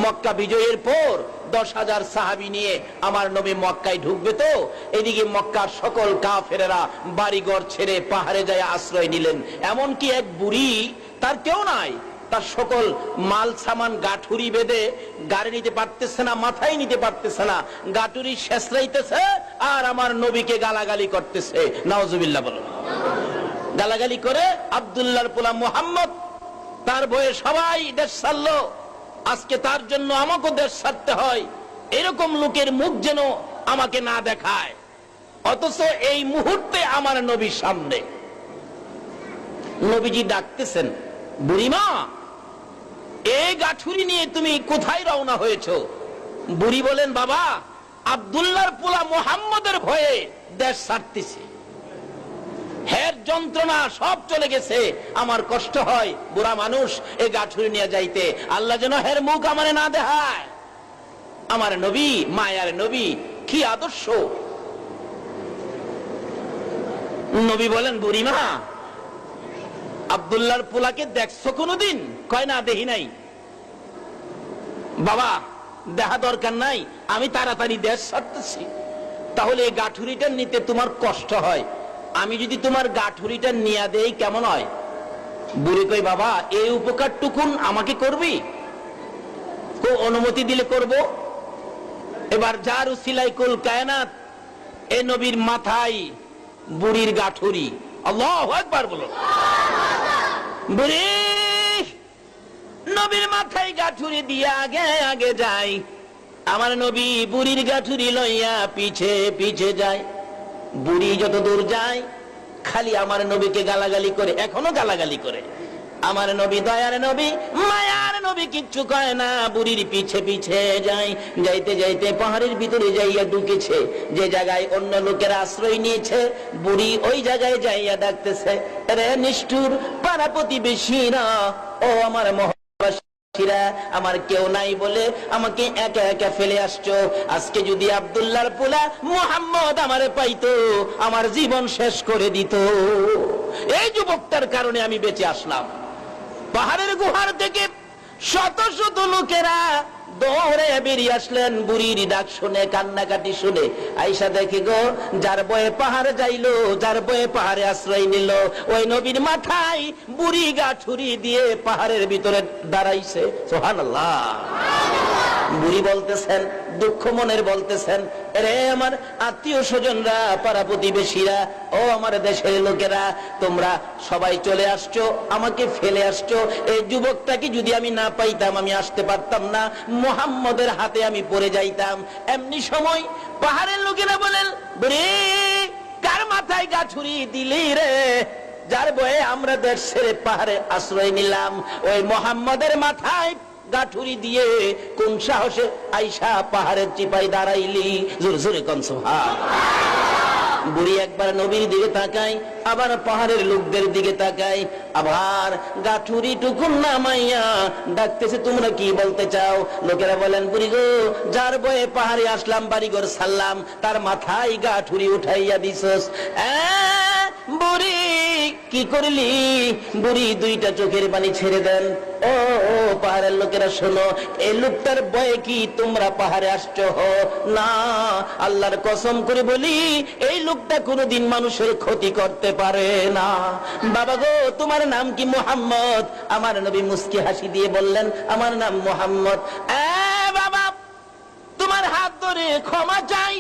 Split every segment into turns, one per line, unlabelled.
মক্কা বিজয়ের পর 10,000 সাহাবী নিয়ে আমার নবী মক্কায় ঢুকবে, তো এদিকে মক্কার সকল কাফেরেরা বাড়িঘর ছেড়ে পাহাড়ে যায় আশ্রয় নিলেন। এমনকি এক বুড়ি, তার কেউ নাই, তার সকল মাল সামান গাঠুরি বেঁধে গাড়ি নিতে পারতেছে না, মাথায় নিতে পারতেছে না, গাঠুরি শেষরাইতেছে আর আমার নবীকে গালাগালি করতেছে। নাউজুবিল্লাহ বলো। গালাগালি করে আব্দুল্লাহর পোলা মুহাম্মদ, তার ভয়ে সবাই দেশ ছাড়লো, আজকে তার জন্য আমাকে দেশ ছাড়তে হয়, এরকম লোকের মুখ যেন আমাকে না দেখায়। অথচ এই মুহূর্তে আমার নবীর সামনে নবীজি ডাকতেছেন, বুড়িমা এই গাঠুরি নিয়ে তুমি কোথায় রওনা হয়েছো? বুড়ি বলেন, বাবা আব্দুল্লাহর পোলা মুহাম্মদের ভয়ে দেশ ছাড়তেছি, হের যন্ত্রণা সব চলে গেছে, আমার কষ্ট হয়, বুড়া মানুষ এই গাঠুরি নিয়ে যাইতে, আল্লাহ যেন হের মুখ আমারে না দেখায়। আমার নবী, মায়ার নবী, কি আদর্শ। নবী বলেন, বুড়িমা আব্দুল্লাহর পোলাকে দেখছো কোনদিন? কয় না, দেখি নাই। বাবা দেখা দরকার নাই, আমি তাড়াতাড়ি দেশ ছাড়তেছি। তাহলে এই গাঠুরিটা নিতে তোমার কষ্ট হয়, আমি যদি তোমার গাঠুরিটা নিয়ে দেই কেমন হয়? বুড়ি কই, বাবা এই উপকারটুকুন আমাকে করবি? অনুমতি দিলে করব। এবার যার উসিলাই কুল কায়নাত, এ নবীর মাথায় বুড়ির গাঠুরি। আল্লাহু আকবার বলো। বুড়ি নবীর মাথায় গাঠুরি দিয়ে আগে আগে যায়, আমার নবী বুড়ির গাঠুরি লইয়া পিছে পিছে যায়। বুড়ি যত দূর যায় খালি আমার নবীকে গালাগালি করে, এখনো গালাগালি করে। আমার নবী দয়ার নবী, মায়ার নবী কিচ্ছু কয় না, বুড়ির পিছে পিছে যায়। যাইতে যাইতে পাহাড়ের ভিতরে যাইয়া ঢুকেছে, যে জায়গায় অন্য লোকেরা আশ্রয় নিয়েছে, বুড়ি ওই জায়গায় যাইয়া ডাকতেছে, রে নিষ্ঠুর পাড়া প্রতিবেশীরা, ও আমার মহাবাসীরা, আমার কেউ নাই বলে আমাকে একা একা ফেলে আসছো। আজকে যদি আব্দুল্লাহর পোলা মুহাম্মদ আমারে পাইতো, আমার জীবন শেষ করে দিত। এই যুবকটার কারণে আমি বেঁচে আসলাম। পাহাড়ের গুহার থেকে শত শত লোকেরা দৌড়ে বেরিয়ে আসলেন বুড়ির ডাক শুনে, কান্নাকাটি শুনে। আইসা দেখি গো, যার বয়ে পাহাড়ে যাইলো, যার বয়ে পাহাড়ে আশ্রয় নিল, ওই নবীর মাথায় বুড়ি গাঠুরি দিয়ে পাহাড়ের ভিতরে দাঁড়াইছে। সুবহানাল্লাহ। বুড়ি বলতেছেন, দুঃখ মনের বলতেছেন, রে আমার আত্মীয় স্বজনরা, পাড়া প্রতিবেশীরা, ও আমার দেশের লোকেরা, তোমরা সবাই চলে আসছো, আমাকে ফেলে আসছো। এই যুবকটাকে যদি আমি না পাইতাম, আমি আসতে পারতাম না, মুহাম্মদের হাতে আমি পড়ে যাইতাম। এমনি সময় পাহাড়ের লোকেরা বলেন, বুড়ি কার মাথায় গাছুরি দিলি রে? যার বয়ে আমরা দেশ ছেড়ে পাহাড়ে আশ্রয় নিলাম, ওই মুহাম্মদের মাথায় গাঠুরি দিয়ে কোন সাহসে আইসা পাহাড়ের চিপাই দাঁড়াইলি? জোরে জোরে কোন সুবহান। বুড়ি একবার নবীর দিকে তাকায়, আবার পাহাড়ের লোকদের দিকে তাকায়, আবার গাঠুরি টুকুন নামাইয়া ডাকতেছে, তোমরা কি বলতে চাও? লোকেরা বলেন, বুড়ি গো, যার বয়ে পাহাড়ে আসলাম, বাড়িঘর ছাড়লাম, তার মাথায় গাঠুরি উঠাইয়া দিছস। বুড়ি কি করলি? বুড়ি দুইটা চোখের পানি ছেড়ে দেন। ও পাহাড়ের লোকেরা শোনো, এই লোকটার বয়ে কি তোমরা পাহাড়ে আসছো? না, আল্লাহর কসম করে বলি, এই লোকটা কোনোদিন মানুষের ক্ষতি করতে পারে না। বাবা গো, তোমার নাম কি? মুহাম্মদ। আমার নবী মুস্কি হাসি দিয়ে বললেন, আমার নাম মুহাম্মদ। বাবা, তোমার হাত ধরে ক্ষমা চাই,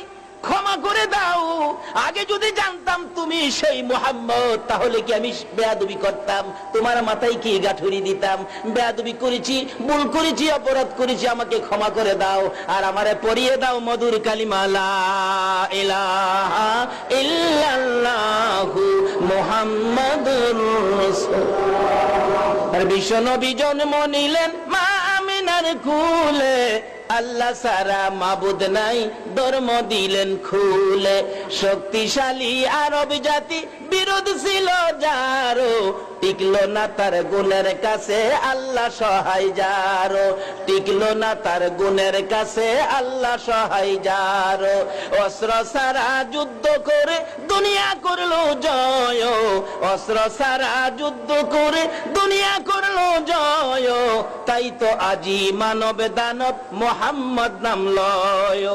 ক্ষমা করে দাও। আগে যদি জানতাম তুমি সেই মুহাম্মদ, তাহলে কি আমি বেয়াদবি করতাম? তোমার মাথায় কি গাঠুরি দিতাম? বেয়াদবি করেছি, ভুল করেছি, অপরাধ করেছি, আমাকে ক্ষমা করে দাও। আর আমারে পড়িয়ে দাও মধুর কালিমা, লা ইলাহা ইল্লাল্লাহু মুহাম্মাদুর রাসূলুল্লাহ। আর বিশ্ব নবী জন্ম নিলেন মা আমিনার কুলে, আল্লাহ সারা মাবুদ নাই, ধর্ম দিলেন খুলে। শক্তিশালী আরব জাতি বিরোধ ছিল যারো, টিকলো না তার গুণের কাছে আল্লাহ সহায় যারো, টিকলো না তার গুণের কাছে আল্লাহ সহায় যারো। অস্ত্র সারা যুদ্ধ করে দুনিয়া করলো জয়, অস্ত্র সারা যুদ্ধ করে দুনিয়া করলো পেল জয়, তাই তো আজি মানব দানব মোহাম্মদ নাম লয়।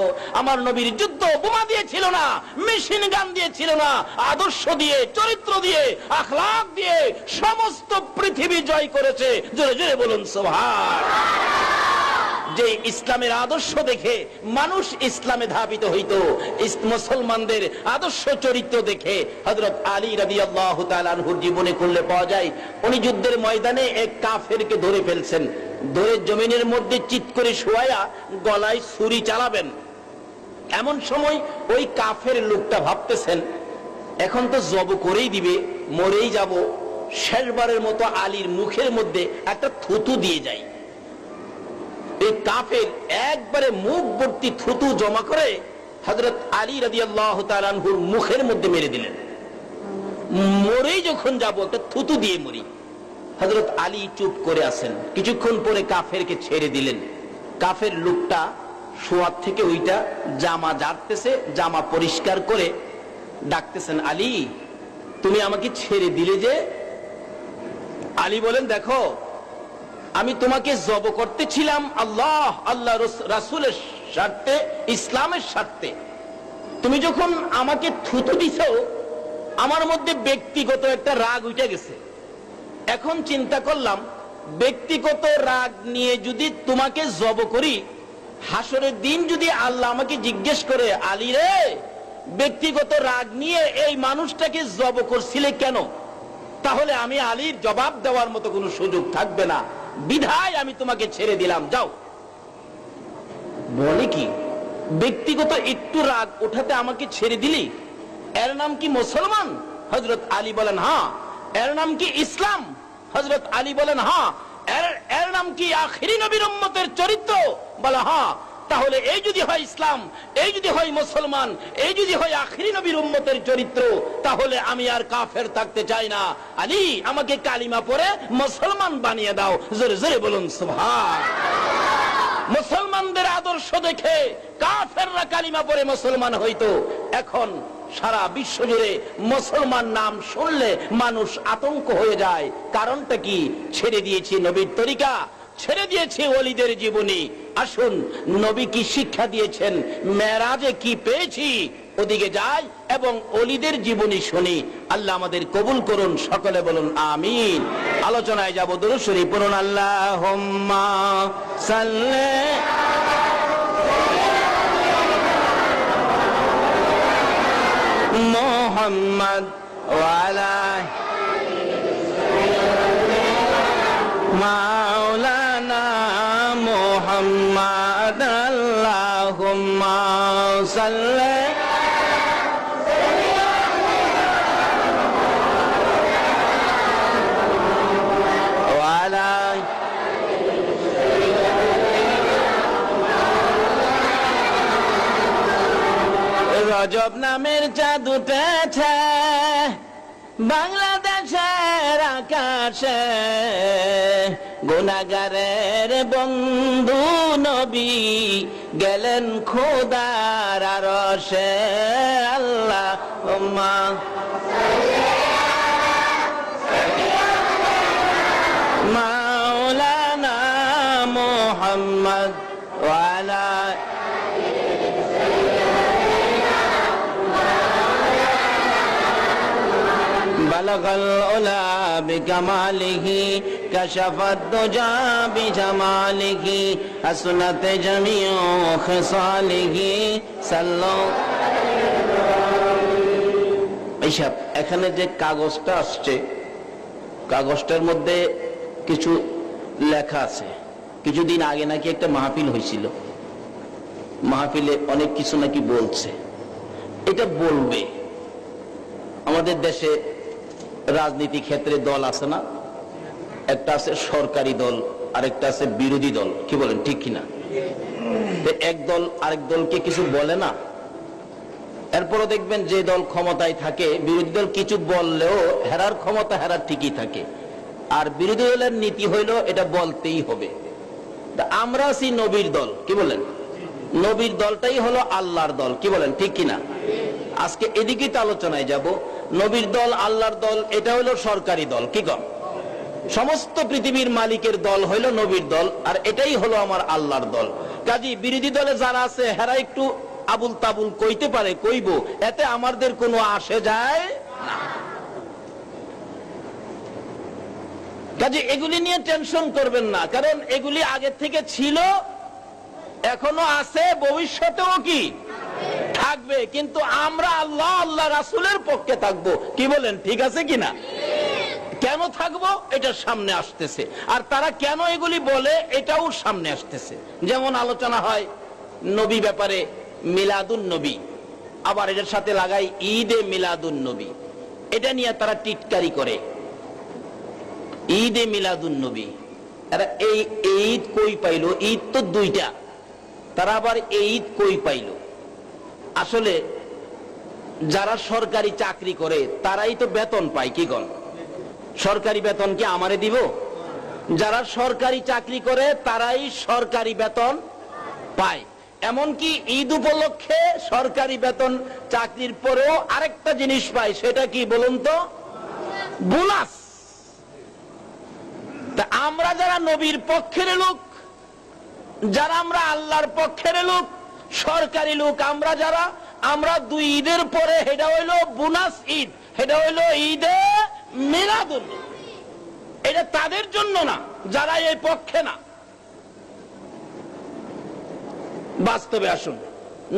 আমার নবীর যুদ্ধ বোমা দিয়ে ছিল না, মেশিন গান দিয়ে ছিল না, আদর্শ দিয়ে, চরিত্র দিয়ে, আখলাক দিয়ে সমস্ত পৃথিবী জয় করেছে। জোরে জোরে বলুন সুবহান। যে ইসলামের আদর্শ দেখে মানুষ ইসলামে ধাবিত হইতো, মুসলমানদের আদর্শ চরিত্র দেখে হযরত আলী রাদিয়াল্লাহু তাআলা আনহুর জীবনে করলে পাওয়া যায়। উনি যুদ্ধের ময়দানে এক কাফেরকে ধরে ফেলছেন, ধরে জমিনের মধ্যে চিৎ করে শোয়ায়া গলায় ছুরি চালাবেন। এমন সময় ওই কাফের লোকটা ভাবতেছেন এখন তো জব করেই দিবে, মরেই যাব, শেষবারের মতো আলীর মুখের মধ্যে একটা থুতু দিয়ে যায়। এই কাফের একবারে মুখ ভর্তি থুতু জমা করে হযরত আলী রাদিয়াল্লাহু তাআলা আনহুর মুখের মধ্যে মেরে দিলেন। মরেই যখন যাব একটা থুতু দিয়ে মরি। হযরত আলী চুপ করে আছেন, কিছুক্ষণ পরে কাফেরকে ছেড়ে দিলেন। কাফের লোকটা শোয়ার থেকে ওইটা জামা ঝাড়তেছে, জামা পরিষ্কার করে ডাকতেছেন, আলী তুমি আমাকে ছেড়ে দিলে যে? আলী বলেন, দেখো আমি তোমাকে জব করতেছিলাম আল্লাহ আল্লাহ রাসূলের স্বার্থে, ইসলামের স্বার্থে। তুমি যখন আমাকে থুতু দিছো আমার মধ্যে ব্যক্তিগত একটা রাগ উঠে গেছে। এখন চিন্তা করলাম ব্যক্তিগত রাগ নিয়ে যদি তোমাকে জব করি, হাসরের দিন যদি আল্লাহ আমাকে জিজ্ঞেস করে, আলী রে ব্যক্তিগত রাগ নিয়ে এই মানুষটাকে জব করছিলে কেন, তাহলে আমি আলীর জবাব দেওয়ার মতো কোনো সুযোগ থাকবে না, বিধায় আমি তোমাকে ছেড়ে দিলাম, যাও। বলে কি ব্যক্তিগত একটু রাগ ওঠাতে আমাকে ছেড়ে দিলি? এর নাম কি মুসলমান? হযরত আলী বলেন হ্যাঁ। এর নাম কি ইসলাম? হযরত আলী বলেন হ্যাঁ। এর নাম কি আখিরি নবীর উম্মতের চরিত্র? বলে হ্যাঁ। তাহলে এই যদি হয় ইসলাম, এই যদি হয় মুসলমান, এই যদি হয় আখিরি নবীর উম্মতের চরিত্র, তাহলে আমি আর কাফের থাকতে চাই না। আলী আমাকে কালিমা পড়ে মুসলমান বানিয়ে দাও। জোরে জোরে বলুন সুবহান। মুসলমানদের আদর্শ দেখে কাফেররা কালিমা পড়ে মুসলমান হইতো। এখন সারা বিশ্ব জুড়ে মুসলমান নাম শুনলে মানুষ আতঙ্ক হয়ে যায়। কারণটা কি? ছেড়ে দিয়েছি নবীর তরিকা, ছেড়ে দিয়েছে ওলিদের জীবনী। আসুন নবী কি শিক্ষা দিয়েছেন, মেরাজে কি পেয়েছি, ওদিকে যাই এবং ওলিদের জীবনী শুনি। আল্লাহ আমাদের কবুল করুন, সকলে বলুন আমিন। আলোচনায় যাব, দুরূদ শরীফ পড়ুন। আল্লাহুম্মা সাল্লি মুহাম্মদ ওয়া আলা মাওলানা মুহাম্মদ। আল্লাহুম্মা সাল্লি ওয়া আলা রজব নামের চাঁদ উঠেছে বাংলাদেশের আকাশে, গুনাহগারের বন্ধু নবী গেলেন খোদার আরশে। আল্লাহুম্মা মাওলানা মুহাম্মদ ওয়া আলা বালাগাল উলা বিকামালিহি কাশাফাদ দুজা বিজামালিহি হাসনাত জামিউ খিসালিহি সাল্লাল্লাহু। এইসব এখানে যে কাগজটা আসছে, কাগজটার মধ্যে কিছু লেখা আছে। কিছুদিন আগে নাকি একটা মাহফিল হয়েছিল, মাহফিলে অনেক কিছু নাকি বলছে। এটা বলবে আমাদের দেশে রাজনীতি ক্ষেত্রে দল আছে না, একটা আছে সরকারি দল, আরেকটা আছে বিরোধী দল, কি বলেন ঠিক কিনা? এক দল আরেক দলকে কিছু বলে না, এরপরও দেখবেন যে দল ক্ষমতায় থাকে বিরোধী দল কিছু বললেও হেরার ক্ষমতা হেরার ঠিকই থাকে। আর বিরোধী দলের নীতি হইল এটা বলতেই হবে। আমরা আছি নবীর দল, কি বলেন? নবীর দলটাই হলো আল্লাহর দল, কি বলেন ঠিক কিনা? আজকে এদিকেই তো আলোচনায় যাব। নবীর দল আল্লাহর দল এটা হলো সরকারি দল, কি কম? সমস্ত পৃথিবীর মালিকের দল হইল নবীর দল, আর এটাই হলো আমার আল্লাহর দল। কাজী বিরোধী দলে যারা আছে হেরা একটু আবুল তাবুল কইতে পারে, কইব, এতে আমাদের কোনো আসে যায় না। কাজে এগুলি নিয়ে টেনশন করবেন না, কারণ এগুলি আগে থেকে ছিল, এখনো আছে, ভবিষ্যতেও কি থাকবে। কিন্তু আমরা আল্লাহ আল্লাহ রাসূলের পক্ষে থাকবো। কি বলেন, ঠিক আছে কিনা? কেন থাকবো এটা সামনে আসতেছে, আর তারা কেন এগুলি বলে এটাও সামনে আসতেছে। যেমন আলোচনা হয় নবী ব্যাপারে, মিলাদুন নবী, আবার এটার সাথে লাগাই ঈদে মিলাদুন নবী। এটা নিয়ে তারা টিটকারি করে, ঈদে মিলাদুন নবী। এই ঈদ কই পাইল? ঈদ তো দুইটা, তারা আবার এই ঈদ কই পাইল? আসলে যারা সরকারি চাকরি করে তারাই তো বেতন পায়। কি গণ, সরকারি বেতন কি আমারে দিব? যারা সরকারি চাকরি করে তারাই সরকারি বেতন পায়। এমনকি ঈদ উপলক্ষে সরকারি বেতন চাকরির পরেও আরেকটা জিনিস পায়, সেটা কি বলুন তো? বোনাস। তা আমরা যারা নবীর পক্ষের লোক, যারা আমরা আল্লাহর পক্ষের লোক, সরকারি লোক আমরা যারা, আমরা দুই ঈদের পরে, এটা হইল বোনাস ঈদ, এটা হইল ঈদে মিলাদুন নবী। এটা তাদের জন্য না যারা এই পক্ষে না। বাস্তবে আসুন,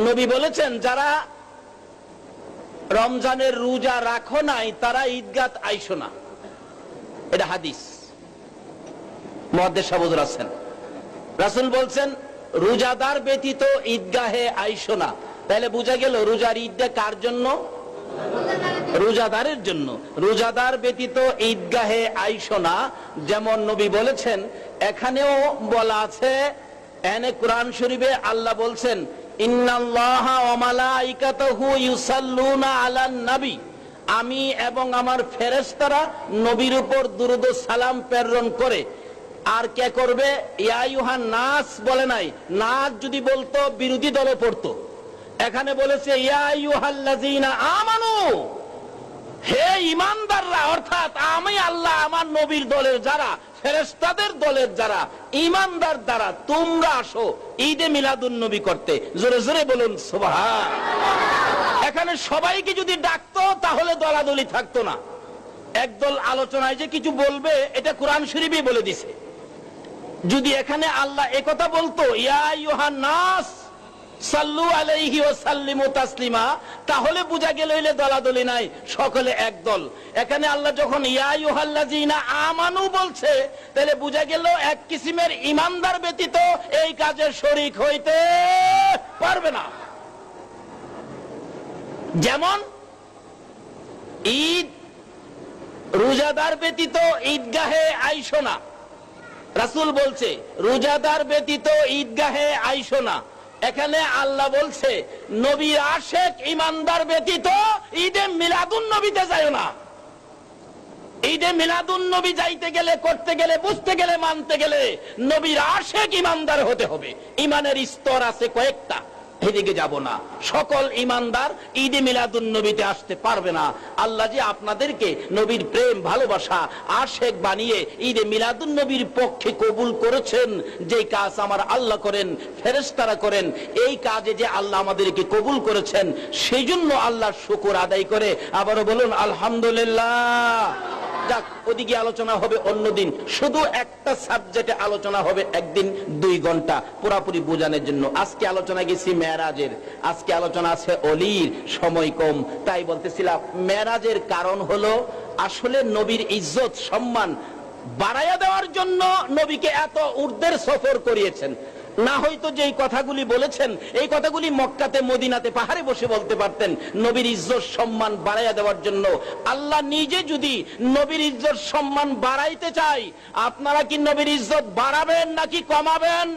নবী বলেছেন যারা রমজানের রোজা রাখো নাই তারা ঈদগাহ আইসো না। এটা হাদিস, মুহাদ্দিস সাহেব আছেন, রাসূল বলছেন রোজাদার ব্যতীত ঈদগাহে আইসো না। তাহলে বোঝা গেল রোজার ঈদটা কার জন্য? রোজাদারের জন্য। রোজাদার ব্যতীত ঈদগাহে আইসো না, যেমন নবী বলেছেন। এখানেও বলা আছে, এনে কোরআন শরীফে আল্লাহ বলছেন ইন্নাল্লাহা ওয়া মালাইকাতুহু ইউসাল্লুনা আলান নবী, আমি এবং আমার ফেরেশতারা নবীর উপর দুরূদ ও সালাম প্রেরণ করে। আর কে করবে? ইয়া আইয়ুহান নাস বলে নাই, নাস যদি বলতো বিরোধী দলে পড়তো। এখানে বলেছে ইয়া আইয়ুহাল্লাযীনা আমানু, হে ঈমানদাররা, অর্থাৎ আমি আল্লাহ আমার নবীর দলের যারা, ফেরেশতাদের দলের যারা ঈমানদার, দ্বারা তোমরা আসো ঈদে মিলাদুন নবী করতে। জোরে জোরে বলুন সুবহানাল্লাহ। এখানে সবাইকে যদি ডাকতো তাহলে দলাদলি থাকতো না। একদল আলোচনায় যে কিছু বলবে এটা কোরআন শরীফই বলে দিছে। যদি এখানে আল্লাহ একথা বলতো ইয়া আইয়ুহান নাস সাল্লু আলাইহি ওয়া সাল্লিমু তাসলিমা, তাহলে বোঝা গেল এলে দলাদলি নাই, সকলে একদল। এখানে আল্লাহ যখন ইয়া আইয়ুহাল্লাযীনা আমানু বলছে, তাহলে বোঝা গেল এক কিসিমের ঈমানদার ব্যতীত এই কাজে শরীক হইতে পারবে না। যেমন ঈদ, রোজাদার ব্যতীত ঈদগাহে আইসো না, রাসূল বলছে রোজাদার ব্যতীত ঈদগাহে আইসো না। এখানে আল্লাহ বলছে নবীর আশেক ঈমানদার ব্যতীত ঈদে মিলাদুন নবীতে যায় না। ঈদে মিলাদুন নবী যাইতে গেলে, করতে গেলে, বুঝতে গেলে, মানতে গেলে নবীর আশেক ঈমানদার হতে হবে। ঈমানের স্তর আছে কয়েকটা, এদিকে যাব না। সকল ঈমানদার ঈদে মিলাদুন নবীতে আসতে পারবে না। আল্লাহ যে আপনাদেরকে নবীর প্রেম ভালোবাসা আশেক বানিয়ে ঈদে মিলাদুন নবীর পক্ষে কবুল করেছেন, যে কাজ আমার আল্লাহ করেন, ফেরেশতারা করেন, এই কাজে যে আল্লাহ আমাদেরকে কবুল করেছেন, সেই জন্য আল্লাহর শুকর আদায় করে আবারও বলুন আলহামদুলিল্লাহ। যাক, ওদিকে আলোচনা হবে অন্যদিন। শুধু একটা সাবজেক্টে আলোচনা হবে একদিন 2 ঘন্টা পুরাপুরি বোঝানোর জন্য। আজকে আলোচনা গেছি মেরাজের, আজকে আলোচনা আছে অলির, সময় কম, তাই বলতেছিলাম মেরাজের কারণ হলো আসলে নবীর ইজ্জত সম্মান বাড়াইয়া দেওয়ার জন্য নবীকে এত ঊর্ধ্বের সফর করিয়েছেন। না হয়তো যে কথাগুলি বলেছেন, এই কথাগুলি মক্কাতে, মদিনাতে, পাহাড়ে বসে বলতে পারতেন। নবীর ইজ্জত সম্মান বাড়াইয়া দেওয়ার জন্য আল্লাহ নিজে যদি নবীর ইজ্জত সম্মান বাড়াইতে চাই, আপনারা কি নবীর ইজ্জত বাড়াবেন নাকি কমাবেন?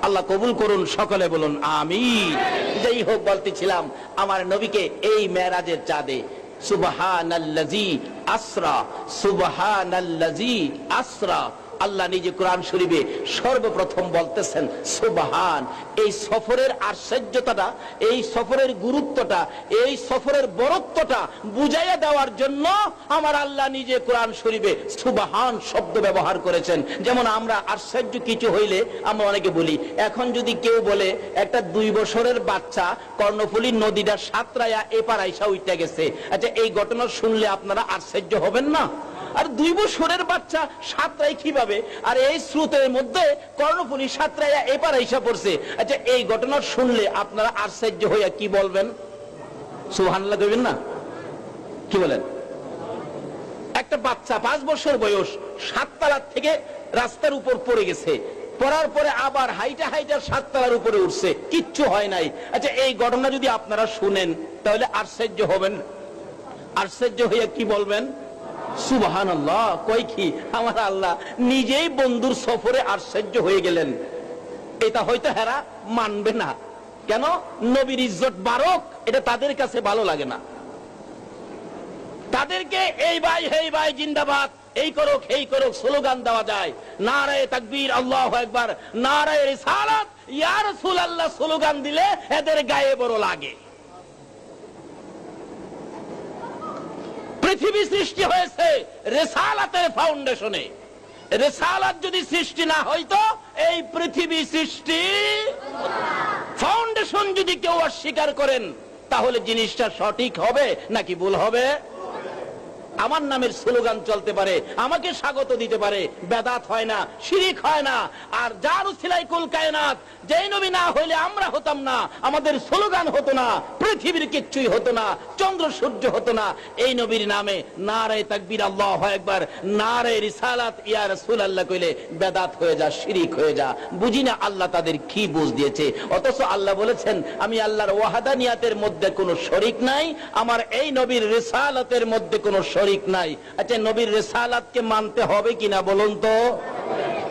আল্লাহ কবুল করুন, সকলে বলুন আমিন। যাই হোক, বলতেছিলাম আমার নবীকে এই মেরাজের চাঁদে সুবহানাল্লাযী আসরা, সুবহানাল্লাযী আসরা আল্লাহ নিজে কোরআন শরীফে সর্বপ্রথম বলতেছেন সুবহান। এই সফরের আশ্চর্যতাটা, এই সফরের গুরুত্বটা, এই সফরের বরত্বটা বুঝাইয়া দেওয়ার জন্য আমার আল্লাহ নিজে কোরআন শরীফে সুবহান শব্দ ব্যবহার করেছেন। যেমন আমরা আশ্চর্য কিছু হইলে আমরা অনেকে বলি, এখন যদি কেউ বলে একটা 2 বছরের বাচ্চা কর্ণফুলী নদীটা সাঁতরায়া এপার আইসা উঠতে গেছে, আচ্ছা এই ঘটনা শুনলে আপনারা আশ্চর্য হবেন না? আর 2 বছরের বাচ্চা সাঁতরায় কিভাবে, আর এই স্রোতের মধ্যে কর্ণফুলী সাঁতরায়া এপার আইসা পড়ছে, আচ্ছা এই ঘটনা শুনলে আপনারা আশ্চর্য হইয়া কি বলবেন? সুবহানাল্লাহ কইবেন না? কি বলেন? একটা বাচ্চা 5 বছর বয়স 7 তলা থেকে রাস্তার উপর পড়ে গেছে, পড়ার পরে আবার হাইটা হাইটা 7 তলার উপরে উঠছে, কিচ্ছু হয় নাই। আচ্ছা এই ঘটনা যদি আপনারা শুনেন তাহলে আশ্চর্য হবেন? আশ্চর্য হইয়া কি বলবেন? সুবহানাল্লাহ। কই কি আমার আল্লাহ নিজেই বন্ধুর সফরে আশ্চর্য হয়ে গেলেন। এটা হয়তো হেরা মানবে না, কেন? নবীর ইজ্জত বারক, এটা তাদের কাছে ভালো লাগে না। তাদেরকে এই ভাই হেই ভাই জিন্দাবাদ, এই করুক এই করুক স্লোগান দেওয়া যায়, নারায়ে তাকবীর আল্লাহু আকবার, নারায়ে রিসালাত ইয়া রাসূলুল্লাহ স্লোগান দিলে এদের গায়ে বড় লাগে। পৃথিবী সৃষ্টি হয়েছে রিসালাতের ফাউন্ডেশনে। রিসালাত যদি সৃষ্টি না হইতো এই পৃথিবী সৃষ্টি ফাউন্ডেশন যদি কেউ অস্বীকার করেন তাহলে জিনিসটা সঠিক হবে নাকি ভুল হবে? আমার নামের স্লোগান চলতে পারে, আমাকে স্বাগত দিতে পারে, বেদাত হয় না, শিরিক হয় না। আর যার উসিলায় কুল কায়নাত, যেই নবী না হইলে আমরা হতাম না, আমাদের স্লোগান হতো না, পৃথিবীর কিচ্ছুই হতো না, চন্দ্র সূর্য হতো না। এই নবীর নামে নারায়ে তাকবীর আল্লাহু আকবার, নারায়ে রিসালাত ইয়া রাসূলুল্লাহ কইলে বেদাত হয়ে যা, শিরিক হয়ে যা। বুঝি না আল্লাহ তাদের কি বুঝ দিয়েছে। অথচ আল্লাহ বলেছেন আমি আল্লাহর ওয়াহদানিয়াতের মধ্যে কোনো শরীক নাই, আমার এই নবীর রিসালাতের মধ্যে কোনো শরীক নাই। আচ্ছা নবীর রিসালাতকে মানতে হবে কিনা বলুন তো?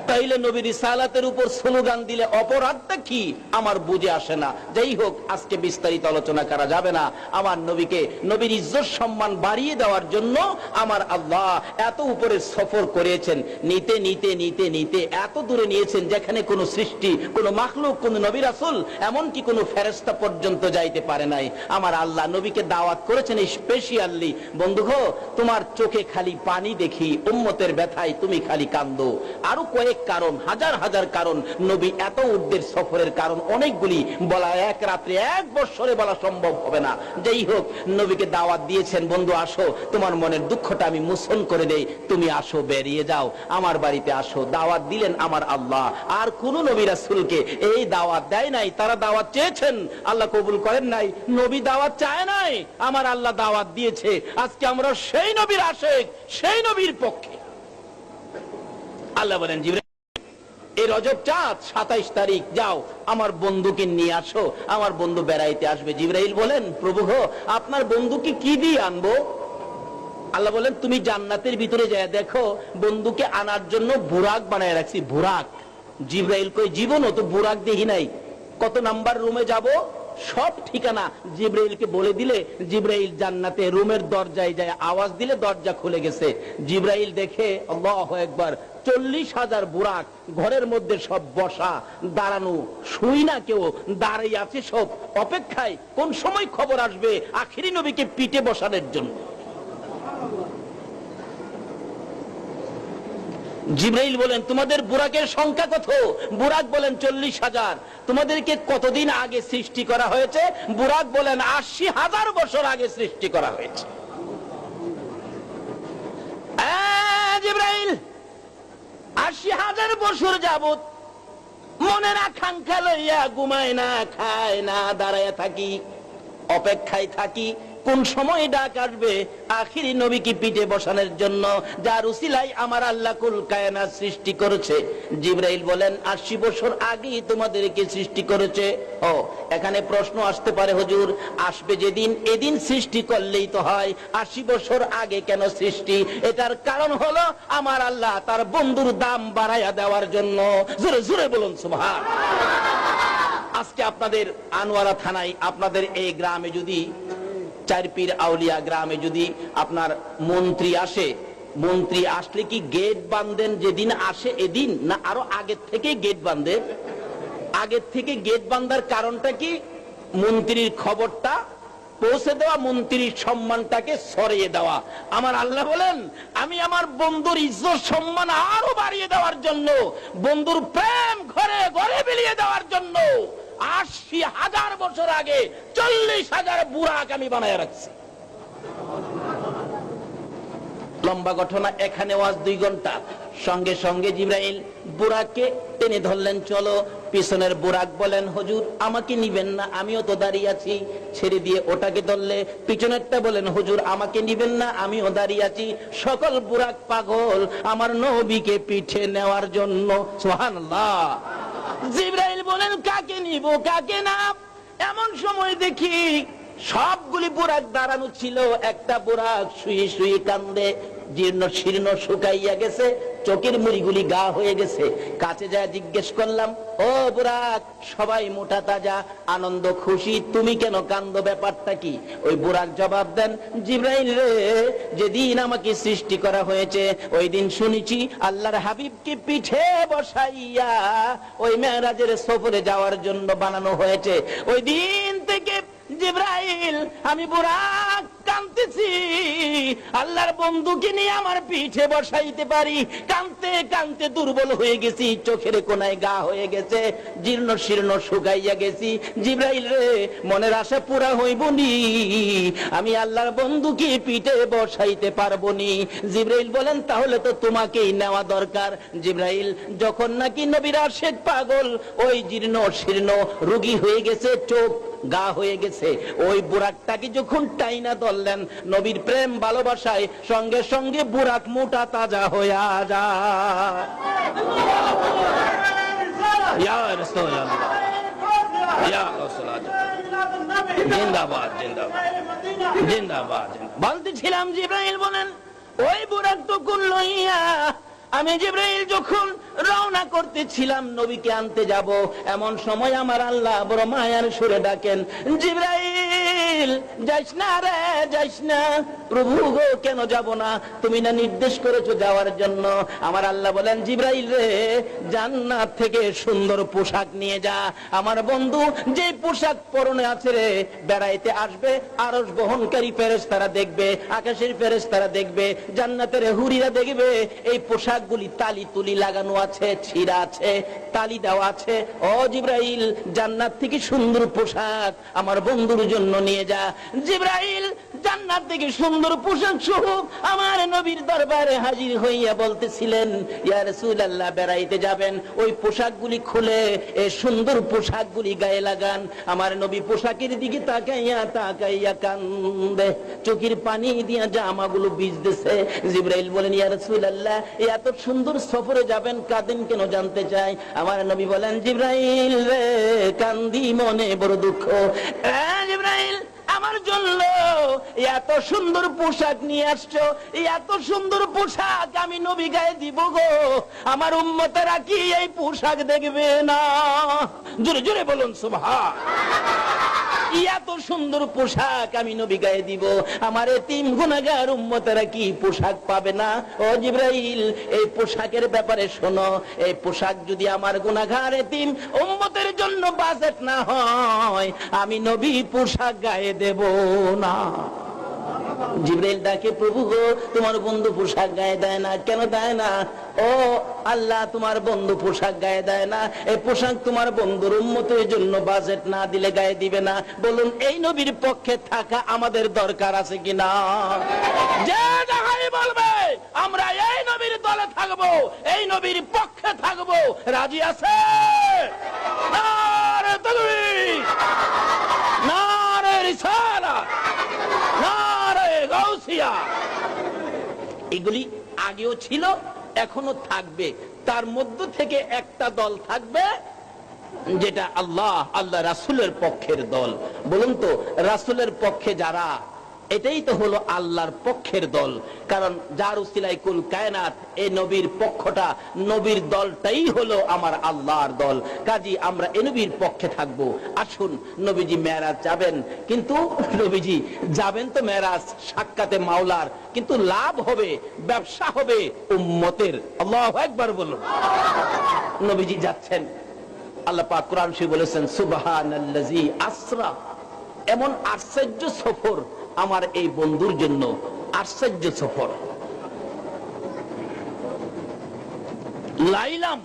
তাইলে নবীর রিসালাতের উপর স্লোগান দিলে অপরাধটা কি আমার বুঝে আসে না। যাই হোক, আজকে বিস্তারিত আলোচনা করা যাবে না। আমার নবীকে, নবীর ইজ্জত সম্মান বাড়িয়ে দেওয়ার জন্য আমার আল্লাহ এত উপরে সফর করেছেন। নিতে নিতে নিতে নিতে এত দূরে নিয়েছেন যেখানে কোনো সৃষ্টি, কোনো মাখলুক, কোনো নবী রাসূল, এমনকি কোনো ফেরেশতা পর্যন্ত যাইতে পারে নাই। আমার আল্লাহ নবীকে দাওয়াত করেছেন স্পেশালি, বন্ধু গো তোমার চোখে খালি পানি দেখি, উম্মতের ব্যথায় তুমি খালি কান্দো। আরো কয়েক কারণ, হাজার হাজার কারণ, নবী এত উদ্দের সফরের কারণ অনেকগুলি, বলা এক রাত্রে 1 বছরে বলা সম্ভব হবে না। যাই হোক, নবীকে দাওয়াত দিয়েছেন, বন্ধু আসো তোমার মনের দুঃখটা আমি মোচন করে দেই, তুমি আসো, বেরিয়ে যাও, আমার বাড়িতে আসো। দাওয়াত দিলেন আমার আল্লাহ। আর কোন নবী রাসূলকে এই দাওয়াত দেয় নাই। তারা দাওয়াত চেয়েছেন, আল্লাহ কবুল করেন নাই। নবী দাওয়াত চায় নাই, আমার আল্লাহ দাওয়াত দিয়েছে। আজকে আমরা সেই নবীর আশিক, সেই নবীর পক্ষে। আল্লাহ বলেন জিবরাইল এই রজব চাঁদ 27 তারিখ যাও আমার বন্ধুকে নিয়ে আসো, আমার বন্ধু বেড়াইতে আসবে। জিবরাইল বলেন প্রভু গো আপনার বন্ধুকে কি দিয়ে আনবো? আল্লাহ বলেন তুমি জান্নাতের ভিতরে যায় দেখো, বন্ধুকে আনার জন্য বুরাক বানায় রাখছি। বুরাক। জিবরাইল কই জীবনও তো বুরাক দেখি নাই। কত নাম্বার রুমে যাব সব ঠিকানা জিবরাইলকে বলে দিলে জিবরাইল জান্নাতে রুমের দরজায় যায়, আওয়াজ দিলে দরজা খুলে গেছে। জিবরাইল দেখে আল্লাহু আকবার 40,000 বুরাক, ঘরের মধ্যে সব বসা, দাঁড়ানো, শুই না কেউ, দাঁড়িয়ে আছে সব অপেক্ষায় কোন সময় খবর আসবে আখিরি নবীকে পিঠে বসানোর জন্য। জিবরাইল বলেন তোমাদের বুরাকের সংখ্যা কত? বুরাক বলেন 40,000। তোমাদেরকে কতদিন আগে সৃষ্টি করা হয়েছে? বুরাক বলেন 80,000 বছর আগে সৃষ্টি করা হয়েছে। জিবরাইল 80,000 বছর যাবত মনের আকাঙ্ক্ষা লইয়া ঘুমায় না, খায় না, দাঁড়ায় থাকি, অপেক্ষায় থাকি কোন সময় ডাক আসবে আখিরি নবীকে পিঠে বসানোর জন্য, যার উসিলায় আমার আল্লাহ কুল কায়নাত সৃষ্টি করেছে। জিবরাইল বলেন 80 বছর আগেই তোমাদেরকে সৃষ্টি করেছে। ও এখানে প্রশ্ন আসতে পারে হুজুর আসবে যেদিন, এদিন সৃষ্টি করলেই তো হয়, 80 বছর আগে কেন সৃষ্টি? এটার কারণ হলো আমার আল্লাহ তার বন্ধুর দাম বাড়াইয়া দেওয়ার জন্য। জোরে জোরে বলুন সুবহান। আজকে আপনাদের আনোয়ারা থানায়, আপনাদের এই গ্রামে যদি চারপীর আউলিয়া গ্রামে যদি আপনার মন্ত্রী আসে, মন্ত্রী আসলে কি গেট বাঁধেন যেদিন আসে এদিন, না আরো আগের থেকে গেট বাঁধে? আগের থেকে গেট বাঁধার কারণটা কি? মন্ত্রীর খবরটা পৌঁছে দেওয়া, মন্ত্রীর সম্মানটাকে সরিয়ে দেওয়া। আমার আল্লাহ বলেন আমি আমার বন্ধুর ইজ্জত সম্মান আরো বাড়িয়ে দেওয়ার জন্য, বন্ধুর প্রেম ঘরে ঘরে বিলিয়ে দেওয়ার জন্য ৮০,০০০ বছর আগে ৪০,০০০ বুরাক আমি বানায় রাখছি। লম্বা ঘটনা, এখানে ওয়াজ ২ ঘন্টা। সঙ্গে সঙ্গে জিবরাইল বুরাককে টেনে ধরলেন, চলো। পিছনের বুরাক বলেন হুজুর আমাকে নিবেন না, আমিও তো দাঁড়িয়ে আছি। ছেড়ে দিয়ে ওটাকে ধরলে। পিছনেরটা বলেন হুজুর আমাকে নিবেন না, আমিও দাঁড়িয়ে আছি। সকল বুরাক পাগল আমার নবীকে পিঠে নেওয়ার জন্য। সুবহানাল্লাহ। জিবরাইল বলেন কাকে নিব কাকে না। এমন সময় দেখি সবগুলি বুরাক দাঁড়ানো ছিল, একটা বুরাক শুয়ে শুয়ে কান্দে, জীর্ণ শীর্ণ শুকাইয়া গেছে, চোখের মুড়িগুলি গা হয়ে গেছে। কাছে যায় জিজ্ঞেস করলাম, ও বুরাক, সবাই মোটা তাজা আনন্দ খুশি, তুমি কেন কান্দো, ব্যাপারটা কি? ওই বুরাক জবাব দেন, জিবরাইল রে, যেদিন আমাকে সৃষ্টি করা হয়েছে ওই দিন শুনেছি আল্লাহর হাবিবকে পিঠে বসাইয়া ওই মেরাজের সফরে যাওয়ার জন্য বানানো হয়েছে। ওই দিন থেকে জিবরাইল আমি বুরাক কাঁদতেছি, আল্লাহর বন্ধুকে নিয়ে আমার পিঠে বসাইতে পারি। কাঁদতে কাঁদতে দুর্বল হয়ে গেছি, চোখের কোনায় গা হয়ে গেছে, জীর্ণ শীর্ণ শুকাইয়া গেছি। জিবরাইল রে, মনের আশা পুরা হইব নি, আমি আল্লাহর বন্ধুকে পিঠে বসাইতে পারবো নি। জিবরাইল বলেন তাহলে তো তোমাকেই নেওয়া দরকার। জিবরাইল যখন নাকি নবীর আশিক পাগল, ওই জীর্ণ শীর্ণ রোগী হয়ে গেছে, চোখ গা হয়ে গেছে, ওই বুরাকটাকে যখন টাইনা ধরলেন নবীর প্রেম ভালোবাসায়, সঙ্গে সঙ্গে বুরাক মোটা তাজা হয়ে যায়। ইয়া রাসূলুল্লাহ, ইয়া রাসূলুল্লাহ, জিন্দাবাদ জিন্দাবাদ জিন্দাবাদ। বলতেছিলাম জিবরাইল বলেন ওই বুরাক তখন লইয়া আমি জিবরাইল যখন রওনা করতেছিলাম নবীকে আনতে যাব, এমন সময় আমার আল্লাহ বড় মায়ার সুরে ডাকেন, জিবরাইল যাইস না রে, যাইস না। প্রভু গো, কেন যাব না? তুমি না নির্দেশ করেছো যাওয়ার জন্য। আমার আল্লাহ বলেন, জিবরাইল রে, জান্নাত থেকে সুন্দর পোশাক নিয়ে যা। আমার বন্ধু যে পোশাক পরনে আছে রে, বেড়াইতে আসবে, আরশ বহনকারী ফেরেশতারা দেখবে, আকাশের ফেরেশতারা দেখবে, জান্নাতের হুরিরা দেখবে, এই পোশাকগুলি তালি তুলি লাগানো আছে, ছিঁড়া আছে, তালি দেওয়া আছে। ও জিবরাইল, জান্নাত থেকে সুন্দর পোশাক আমার বন্ধুর জন্য নিয়ে যা। জিবরাইল জান্নাত থেকে সুন্দর পোশাক সহ আমার নবীর দরবারে হাজির হইয়া বলতেছিলেন, ইয়া রাসূলুল্লাহ, বেড়াইতে যাবেন, ওই পোশাকগুলি খুলে এই সুন্দর পোশাকগুলি গায়ে লাগান। আমার নবী পোশাকের দিকে তাকাইয়া তাকাইয়া কান্দে, চোখের পানি দিয়া জামাগুলো ভিজতেছে। জিবরাইল বলেন, ইয়া রাসূলুল্লাহ, এত সুন্দর সফরে যাবেন, কাঁদেন কেন জানতে চাই। আমার নবী বলেন, জিবরাইল রে, কান্দি মনে বড় দুঃখ। জিবরাইল, আমার জন্য এত সুন্দর পোশাক নিয়ে আসছো, এত সুন্দর পোশাক আমি নবী গায়ে দিব গো, আমার উম্মতেরা কি এই পোশাক দেখবে না? জোরে জোরে বলুন সুবহান। এত সুন্দর পোশাক আমি নবী গায়ে দিব, আমার এতিম গুনাহগার উম্মতেরা কি পোশাক পাবে না? ও জিবরাইল, এই পোশাকের ব্যাপারে শোনো, এই পোশাক যদি আমার গুনাহগার এতিম উম্মতের জন্য বাজেট না হয়, আমি নবী পোশাক গায়ে দেব না। জিবরাইল ডাকে, প্রভু গো, তোমার বন্ধু পোশাক গায়ে দেয় না, কেন দেয় না? ও আল্লাহ, তোমার বন্ধু পোশাক গায়ে দেয় না, এই পোশাক তোমার বন্ধুর উম্মতের জন্য বাজেট না দিলে গায়ে দিবে না। বলুন, এই নবীর পক্ষে থাকা আমাদের দরকার আছে কিনা? যে যাহাই বলবে আমরা এই নবীর দলে থাকবো, এই নবীর পক্ষে থাকবো, রাজি আছে? নারে তাকবীর, নারে রিসালাত, নারে গাউসিয়া। এগুলি আগেও ছিল, এখনো থাকবে। তার মধ্য থেকে একটা দল থাকবে যেটা আল্লাহ রাসূলের পক্ষের দল। বলুন তো, রাসূলের পক্ষে যারা, এটাই তো হলো আল্লাহর পক্ষের দল। কারণ যার উসিলায় কুল কায়নাত, এই নবীর পক্ষটা, নবীর দলটাই হলো আমার আল্লাহর দল। কাজী আমরা এই নবীর পক্ষে থাকবো। আসুন, নবীজি মেরাজ যাবেন, কিন্তু নবীজি যাবেন তো মেরাজ সাক্ষাতে মাওলার, কিন্তু লাভ হবে, ব্যবসা হবে উম্মতের। আল্লাহু আকবার বলুন। নবীজি যাচ্ছেন, আল্লাহ পাক কোরআন শরীফে বলেছেন সুবহানাল্লাযী আসরা। এমন আশ্চর্য সফর আমার এই বন্ধুর জন্য, আশ্চর্য সফর। লাইলাম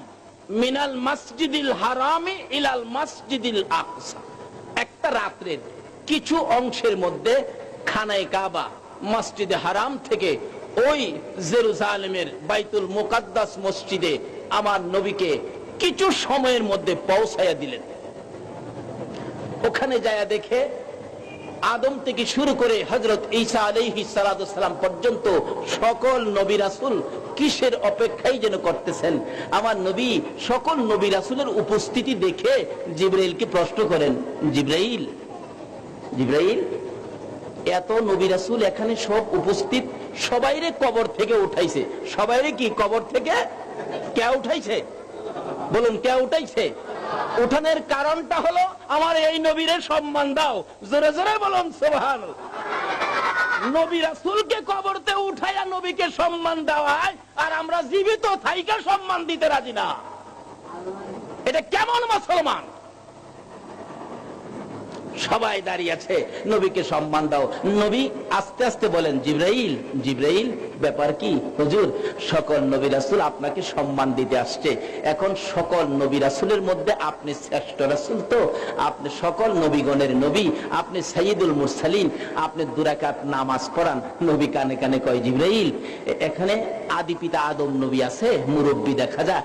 মিনাল মসজিদিল হারামি ইলাল মসজিদিল আকসা। একটা রাত্রের কিছু অংশের মধ্যে খানায়ে কাবা, মসজিদে হারাম থেকে ওই জেরুজালেমের বাইতুল মুকাদ্দাস মসজিদে আমার নবীকে কিছু সময়ের মধ্যে পৌঁছায়া দিলেন। ওখানে যায়া দেখে আদম থেকে শুরু করে হযরত ঈসা আলাইহিস সালাতু সালাম পর্যন্ত সকল নবী রাসূল কিসের অপেক্ষাই যেন করতেছেন। আমার নবী সকল নবী রাসূলের উপস্থিতি দেখে জিবরাইলকে প্রশ্ন করেন, জিবরাইল, জিবরাইল, এত নবী রাসূল এখানে সব উপস্থিত, সবাইরে কবর থেকে উঠাইছে। সবাইরে কি কবর থেকে কে উঠাইছে? বলুন, কে উঠাইছে? উঠানোর কারণটা হলো আমার এই নবীরে সম্মান দাও। জোরে জোরে বলুন সুবহানাল্লাহ। নবী রাসূলকে কবরতে উঠাইয়া নবীকে সম্মান দেওয়ায়, আর আমরা জীবিত থাইকা সম্মান দিতে রাজি না। এটা কেমন মুসলমান? সবাই দাঁড়িয়ে আছে, নবীকে সম্মান দাও। নবী আস্তে আস্তে বলেন, জিবরাইল, জিবরাইল, ব্যাপার কি? হুজুর, সকল নবী রাসূল আপনাকে সম্মান দিতে আসছে। এখন সকল নবী রাসূলের মধ্যে আপনি শ্রেষ্ঠ রাসূল, তো আপনি সকল নবীগণের নবী, আপনি সাইয়্যিদুল মুরসালিন, আপনি 2 রাকাত নামাজ পড়ান। নবী কানে কানে কয়, জিবরাইল, এখানে আদি পিতা আদম নবী আছে, মুরব্বী দেখা যায়।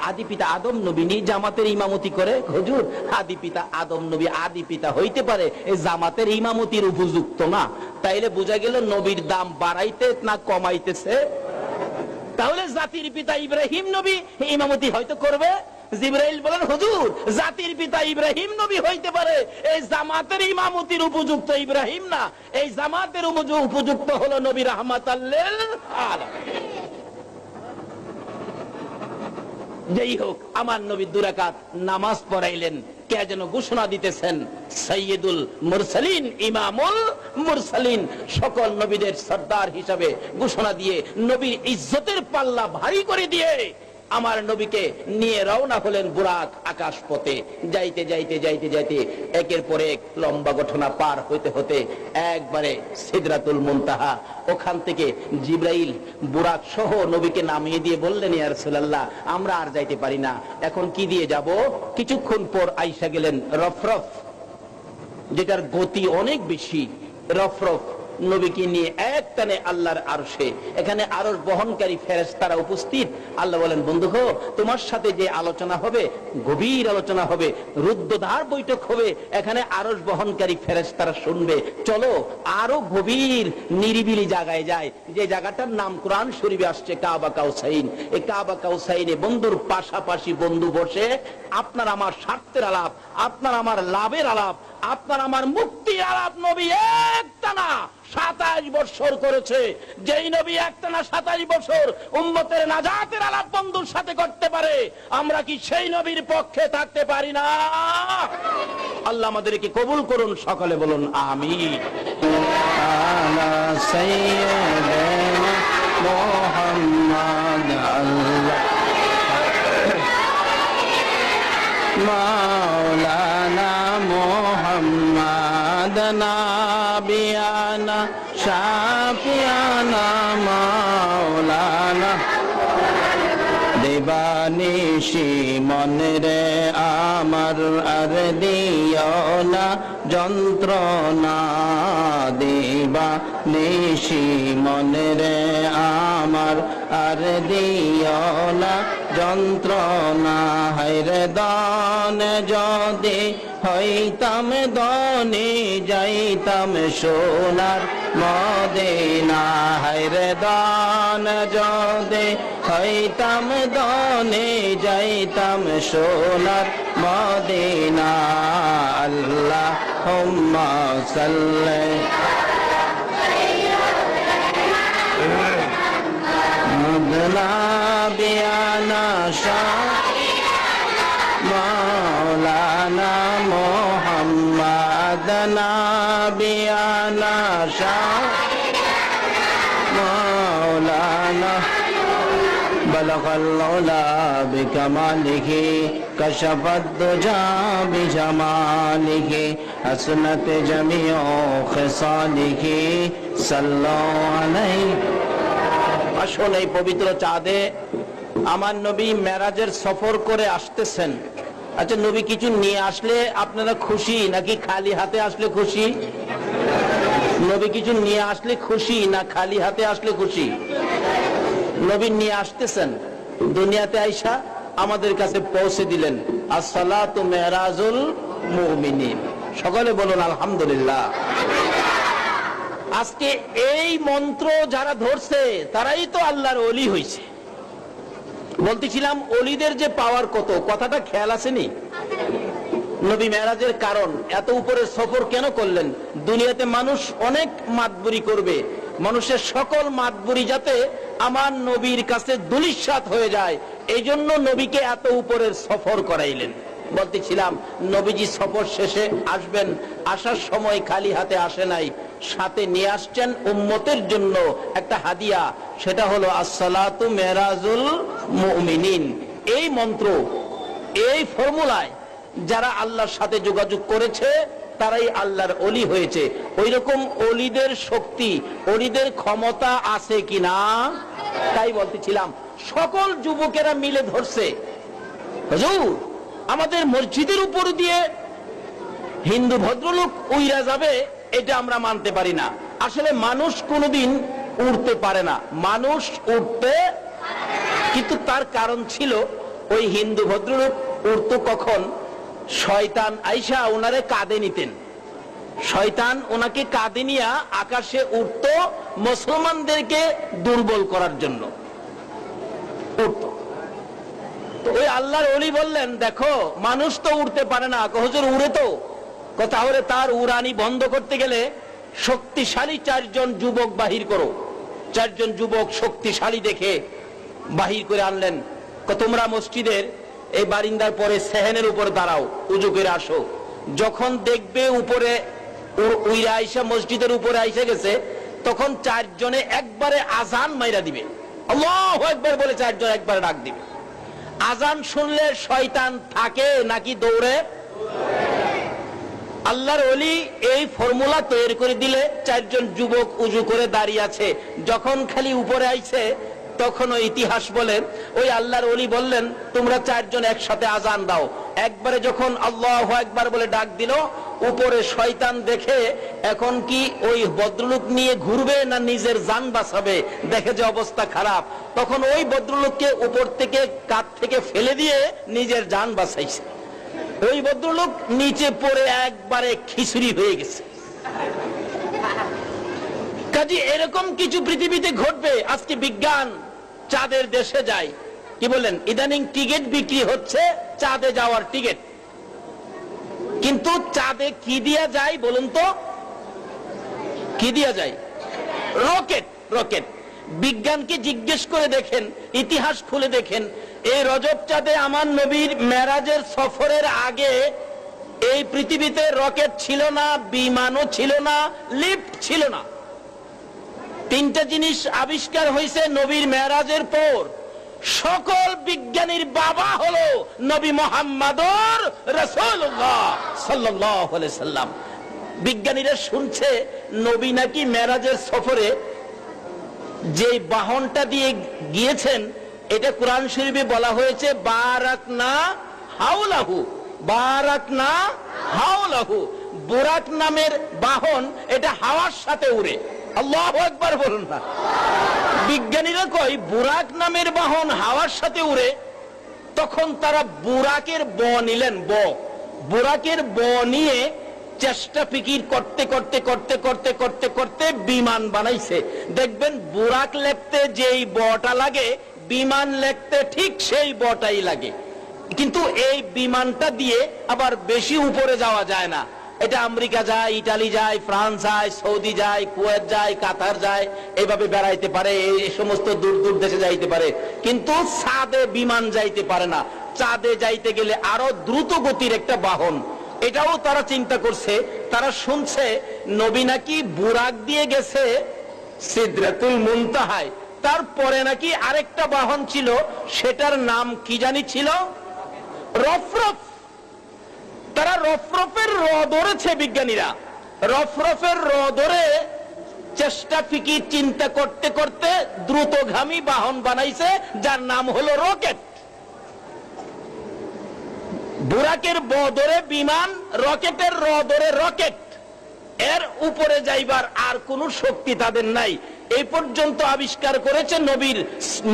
আদি পিতা আদম নবী নি জামাতের ইমামতি করে। হুজুর, আদি পিতা আদম নবী আদি পিতা হইতে পারে, এই জামাতের ইমামতির উপযুক্ত না। তাইলে বোঝা গেল নবীর দাম বাড়াইতে না কমাইতেছে। তাহলে জাতির পিতা ইব্রাহিম নবী ইমামতি হয়তো করবে। জিবরাইল বলেন, হুজুর, জাতির পিতা ইব্রাহিম নবী হইতে পারে, এই জামাতের ইমামতির উপযুক্ত ইব্রাহিম না, এই জামাতের উপযুক্ত হলো নবী রাহমাতাল লিল আলামিন। যেই হোক, আমার নবী 2 রাকাত নামাজ পড়াইলেন। কে যেন ঘোষণা দিতেছেন, সাইয়্যিদুল মুরসালিন, ইমামুল মুরসালিন, সকল নবীদের সর্দার হিসাবে ঘোষণা দিয়ে নবীর ইজ্জতের পাল্লা ভারী করে দিয়ে আমার নবীকে নিয়ে রওনা হলেন বুরাক আকাশ পথে। যাইতে যাইতে যাইতে যাইতে একের পর এক লম্বা ঘটনা পার হইতে হতে একবারে সিদরাতুল মুনতাহা, ওখান থেকে জিবরাইল বুরাক সহ নবীকে নামিয়ে দিয়ে বললেন, ইয়া রাসূলুল্লাহ, আমরা আর যাইতে পারি না, এখন কি দিয়ে যাব? কিছুক্ষণ পর আইসা গেলেন রফরফ, যেটার গতি অনেক বেশি। রফরফ নবীকে নিয়ে এক টানে আল্লাহর আরশে, এখানে আরশ বহনকারী ফেরেশতারা উপস্থিত। আল্লাহ বলেন, বন্ধু গো, তোমার সাথে যে আলোচনা হবে, গভীর আলোচনা হবে, রুদ্ধদ্বার বৈঠক হবে, এখানে আরশ বহনকারী ফেরেশতারা শুনবে। চলো আরো গভীর নিরিবিলি জায়গায় যায়, যে জায়গাটার নাম কোরআন শরীফে আসছে কাবা কাউসাইন। এই কাবা কাউসাইনে বন্ধুর পাশাপাশি বন্ধু বসে আপনার আমার স্বার্থের আলাপ, আপনার আমার লাভের আলাপ, আপনার আমার মুক্তির আলাপ নবী একটানা 27 বছর করেছে। যেই নবী একটানা 27 বছর উম্মতের নাজাতের আলাপ বন্ধুর সাথে করতে পারে, আমরা কি সেই নবীর পক্ষে থাকতে পারি না? আল্লাহ আমাদেরকে কবুল করুন, সকলে বলুন আমিন। আলা সাইয়্যিদিনা মুহাম্মাদ মাওলানা মুহাম্মাদ নাবিয়ানা শাফিয়ানা মাওলানা। দেবানিশি মনে রে আমার আর দিও না যন্ত্রণা, দেবানিশি মনে রে আমার আর দিও না যন্ত্রণা। হায়রে দান যদি হইতাম ধনী, যাইতাম সোনার মদিনা। হায়রে দান যদি হইতাম ধনী, যাইতাম সোনার মদিনা। আল্লাহুম্মা সাল্লি বিয়ানা শাহ মাওলানা মুহাম্মদ নাবিয়ানা শাহ মাওলানা بلغ العلا بكماله كشف الدجى بجماله حسنت جميع خصاله صلوا عليه আসলে এই পবিত্র চাঁদে আমার নবী মেরাজের সফর করে আসতেছেন। আচ্ছা, নবী কিছু নিয়ে আসলে আপনারা খুশি নাকি খালি হাতে আসলে খুশি? নবী কিছু নিয়ে আসলে খুশি না খালি হাতে আসলে খুশি? নবী নিয়ে আসতেছেন, দুনিয়াতে আইসা আমাদের কাছে পৌঁছে দিলেন। আসসালাতু মেরাজুল মুমিনিন। সকলে বলুন আলহামদুলিল্লাহ। আজকে এই মন্ত্র যারা ধরছে তারাই তো আল্লাহর ওলি হইছে। বলতেছিলাম ওলিদের যে পাওয়ার কত, কথাটা খেয়াল আসেনি? নবী মেরাজের কারণ এত উপরে সফর কেন করলেন? দুনিয়াতে মানুষ অনেক মাতবুরি করবে, মানুষের সকল মাতবুরি যাতে আমার নবীর কাছে দুলিশাত হয়ে যায়, এই জন্য নবীকে এত উপরের সফর করাইলেন। বলতেছিলাম নবীজি সফর শেষে আসবেন, আসার সময় খালি হাতে আসে নাই, সাথে নিয়ে আসছেন উম্মতের জন্য একটা হাদিয়া, সেটা হলো আসসালাতু মেরাজুল মুমিনিন। এই মন্ত্র, এই ফর্মুলায় যারা আল্লাহর সাথে যোগাযোগ করেছে তারাই আল্লাহর ওলি হয়েছে। ওই রকম ওলিদের শক্তি, ওলিদের ক্ষমতা আছে কিনা? তাই বলতেছিলাম সকল যুবকেরা মিলে ধরছে, হুজুর আমাদের মসজিদের উপর দিয়ে হিন্দু ভদ্রলোক উইরা যাবে, এটা আমরা মানতে পারি না। আসলে মানুষ কোনোদিন উড়তে পারে না, মানুষ উঠতে, কিন্তু তার কারণ ছিল ওই হিন্দু ভদ্রলোক উড়তো কখন? শয়তান আইসা ওনারে কাঁধে নিতেন, শয়তান ওনাকে কাঁধে নিয়ে আকাশে উঠতো মুসলমানদেরকে দুর্বল করার জন্য উঠতো। তো ওই আল্লাহর ওলি বললেন, দেখো মানুষ তো উঠতে পারে না, হুজুর উড়ে তো, তাহলে তার উড়ানি বন্ধ করতে গেলে শক্তিশালী চারজন যুবক বাহির করো। চারজন যুবক শক্তিশালী দেখে বাহির করে আনলেন। তোমরা মসজিদের এই বারিন্দার পরে সেহেনের উপর দাঁড়াও, উজু করে আসো। যখন দেখবে উপরে উইরা আইসা মসজিদের উপরে আইসা গেছে, তখন চারজনে একবারে আজান মাইরা দিবে, আল্লাহু আকবার বলে চারজন একবারে ডাক দিবে। আজান শুনলে শয়তান থাকে নাকি দৌড়ে? আল্লাহর ওলি এই ফর্মুলা তৈরি করে দিলে চারজন যুবক উজু করে দাঁড়িয়ে আছে, যখন খালি উপরে আইছে তখন ওই ইতিহাস বলে ওই আল্লাহর ওলি বললেন, তোমরা চারজন একসাথে আজান দাও। একবারে যখন আল্লাহু আকবার বলে ডাক দিল, উপরে শয়তান দেখে এখন কি ওই ভদ্রলোক নিয়ে ঘুরবে না নিজের জান বাঁচাবে, দেখে যে অবস্থা খারাপ, তখন ওই ভদ্রলোককে উপর থেকে কাঁধ থেকে ফেলে দিয়ে নিজের জান বাঁচাইছে। ওই ভদ্রলোক নিচে পড়ে একবারে খিচুড়ি হয়ে গেছে। কাজে এরকম কিছু পৃথিবীতে ঘটবে। আজকে বিজ্ঞান চাঁদের দেশে যায়, কি বলেন, ইদানিং টিকিট বিক্রি হচ্ছে, চাঁদে যাওয়ার টিকিট। কিন্তু চাঁদে কি দিয়া যায় বলুন তো? কি দিয়া যায়? রকেট। রকেট। বিজ্ঞানকে জিজ্ঞেস করে দেখেন, ইতিহাস খুলে দেখেন, এই রজব চাঁদে আমার নবীর মেরাজের সফরের আগে এই পৃথিবীতে রকেট ছিল না, বিমানও ছিল না, লিফট ছিল না। তিনটা জিনিস আবিষ্কার হয়েছে নবীর মেরাজের পর। সকল বিজ্ঞানীর বাবা হলো নবী মুহাম্মদুর রাসূলুল্লাহ সাল্লাল্লাহু আলাইহি সাল্লাম। বিজ্ঞানীরা শুনছে নবী নাকি মেরাজের সফরে যে বাহনটা দিয়ে গিয়েছেন, এটা কোরআন শরীফে বলা হয়েছে বারাকনা হাওলাহু। বারাকনা হাওলাহু, বুরাক নামের বাহন, এটা হাওয়ার সাথে উড়ে। আল্লাহু আকবার বলুন না। বিজ্ঞানীরা কয় বুরাক নামের বাহন হাওয়ার সাথে উড়ে। তখন তারা বুরাকের ব নিলেন, বুরাকের ব নিয়ে চেষ্টা ফিকির করতে করতে করতে করতে করতে করতে বিমান বানাইছে। দেখবেন বুরাক লেখতে যেই বটা লাগে, বিমান লেখতে ঠিক সেই বটাই লাগে। কিন্তু এই বিমানটা দিয়ে আবার বেশি উপরে যাওয়া যায় না, এটা আমেরিকা যায়, ইটালি যায়, ফ্রান্স যায়, সৌদি যায়, কুয়েত যায়, কাতার যায়, এইভাবে বেড়াইতে পারে, এই সমস্ত দূর দূর দেশে যাইতে পারে, কিন্তু চাঁদে বিমান যাইতে পারে না। চাঁদে যাইতে গেলে আরো দ্রুত গতির একটা বাহন, এটাও তারা চিন্তা করছে। তারা শুনছে নবী নাকি বুরাক দিয়ে গেছে সিদরাতুল মুনতাহায়, তারপরে নাকি আরেকটা বাহন ছিল, সেটার নাম কি জানি ছিল, রফরফ। তারা রফরফের র ধরেছে, বিজ্ঞানীরা রফরফের র ধরে চেষ্টা ফিকির চিন্তা করতে করতে দ্রুতগামী বাহন বানাইছে, যার নাম হলো রকেট। বুরাকের ব ধরে বিমান, রকেটের র ধরে রকেট। এর উপরে যাইবার আর কোন শক্তি তাদের নাই। এই পর্যন্ত আবিষ্কার করেছে নবীর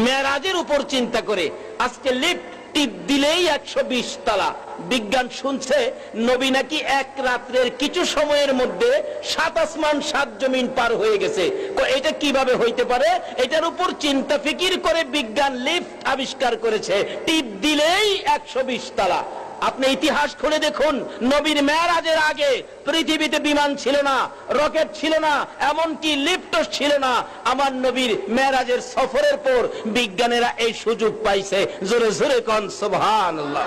মেরাজের উপর চিন্তা করে। আজকে লিফট টিপ দিলেই 120 তলা। বিজ্ঞান শুনছে নবী নাকি এক রাত্রের কিছু সময়ের মধ্যে 7 আসমান 7 জমিন পার হয়ে গেছে। এটা কিভাবে হইতে পারে? এটার উপর চিন্তা ফিকির করে বিজ্ঞান লিফট আবিষ্কার করেছে, টিপ দিলেই 120 তলা। আপনি ইতিহাস খুলে দেখুন, নবীর মেরাজের আগে পৃথিবীতে বিমান ছিল না, রকেট ছিল না, এমনকি লিফটও ছিল না। আমার নবীর মেরাজের সফরের পর বিজ্ঞানীরা এই সুযোগ পাইছে। জোরে জোরে কোন সুবহানাল্লাহ।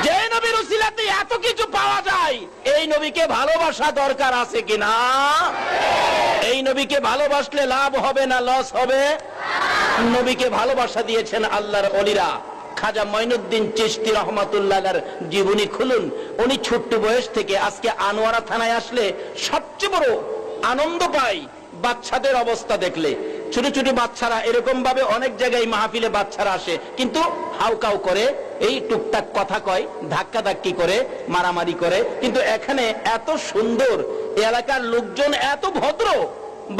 যে নবীর উসিলাতে এত কিছু পাওয়া যায়, এই নবীকে ভালোবাসা দরকার আছে কিনা? এই নবীকে ভালোবাসলে লাভ হবে না লস হবে? নবীকে ভালোবাসা দিয়েছেন আল্লাহর ওলিরা। খাজা মঈনুদ্দিন চিশতি রহমাতুল্লাহর জীবনী খুলুন। উনি ছোট্ট বয়স থেকে আজকে আনোয়ারা থানায় আসলে সবচেয়ে বড় আনন্দ পাই বাচ্চাদের অবস্থা দেখলে। ছোট ছোট বাচ্চারা এরকম ভাবে অনেক জায়গায় মাহফিলে বাচ্চারা আসে, কিন্তু হাউকাউ করে, এই টুকটাক কথা কয়, ধাক্কা ধাক্কি করে, মারামারি করে। কিন্তু এখানে এত সুন্দর, এলাকার লোকজন এত ভদ্র।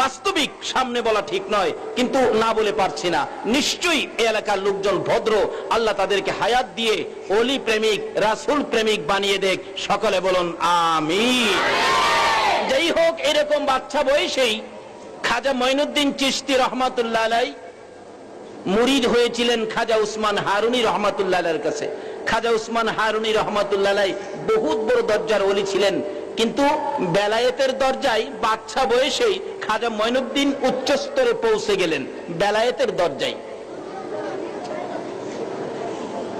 বাস্তবিক সামনে বলা ঠিক নয়, কিন্তু না বলে পারছি না। নিশ্চয়ই এলাকার লোকজন ভদ্র। আল্লাহ তাদেরকে হায়াত দিয়ে ওলি প্রেমিক, রাসূল প্রেমিক বানিয়ে দেখ। সকলে বলুন আমিন। যাই হোক, এরকম বাচ্চা বয়সেই খাজা মঈনুদ্দিন চিশতি রহমাতুল্লাহ আলাইহি মুরিদ হয়েছিলেন খাজা উসমান হারুনি রহমাতুল্লাহ আলাইহির কাছে। খাজা উসমান হারুনি রহমাতুল্লাহ আলাইহি বহুত বড় দরজার ওলি ছিলেন, কিন্তু বেলায়েতের দরজায় বাচ্চা বয়সেই খাজা মঈনুদ্দিন উচ্চ স্তরে পৌঁছে গেলেন, বেলায়েতের দরজায়।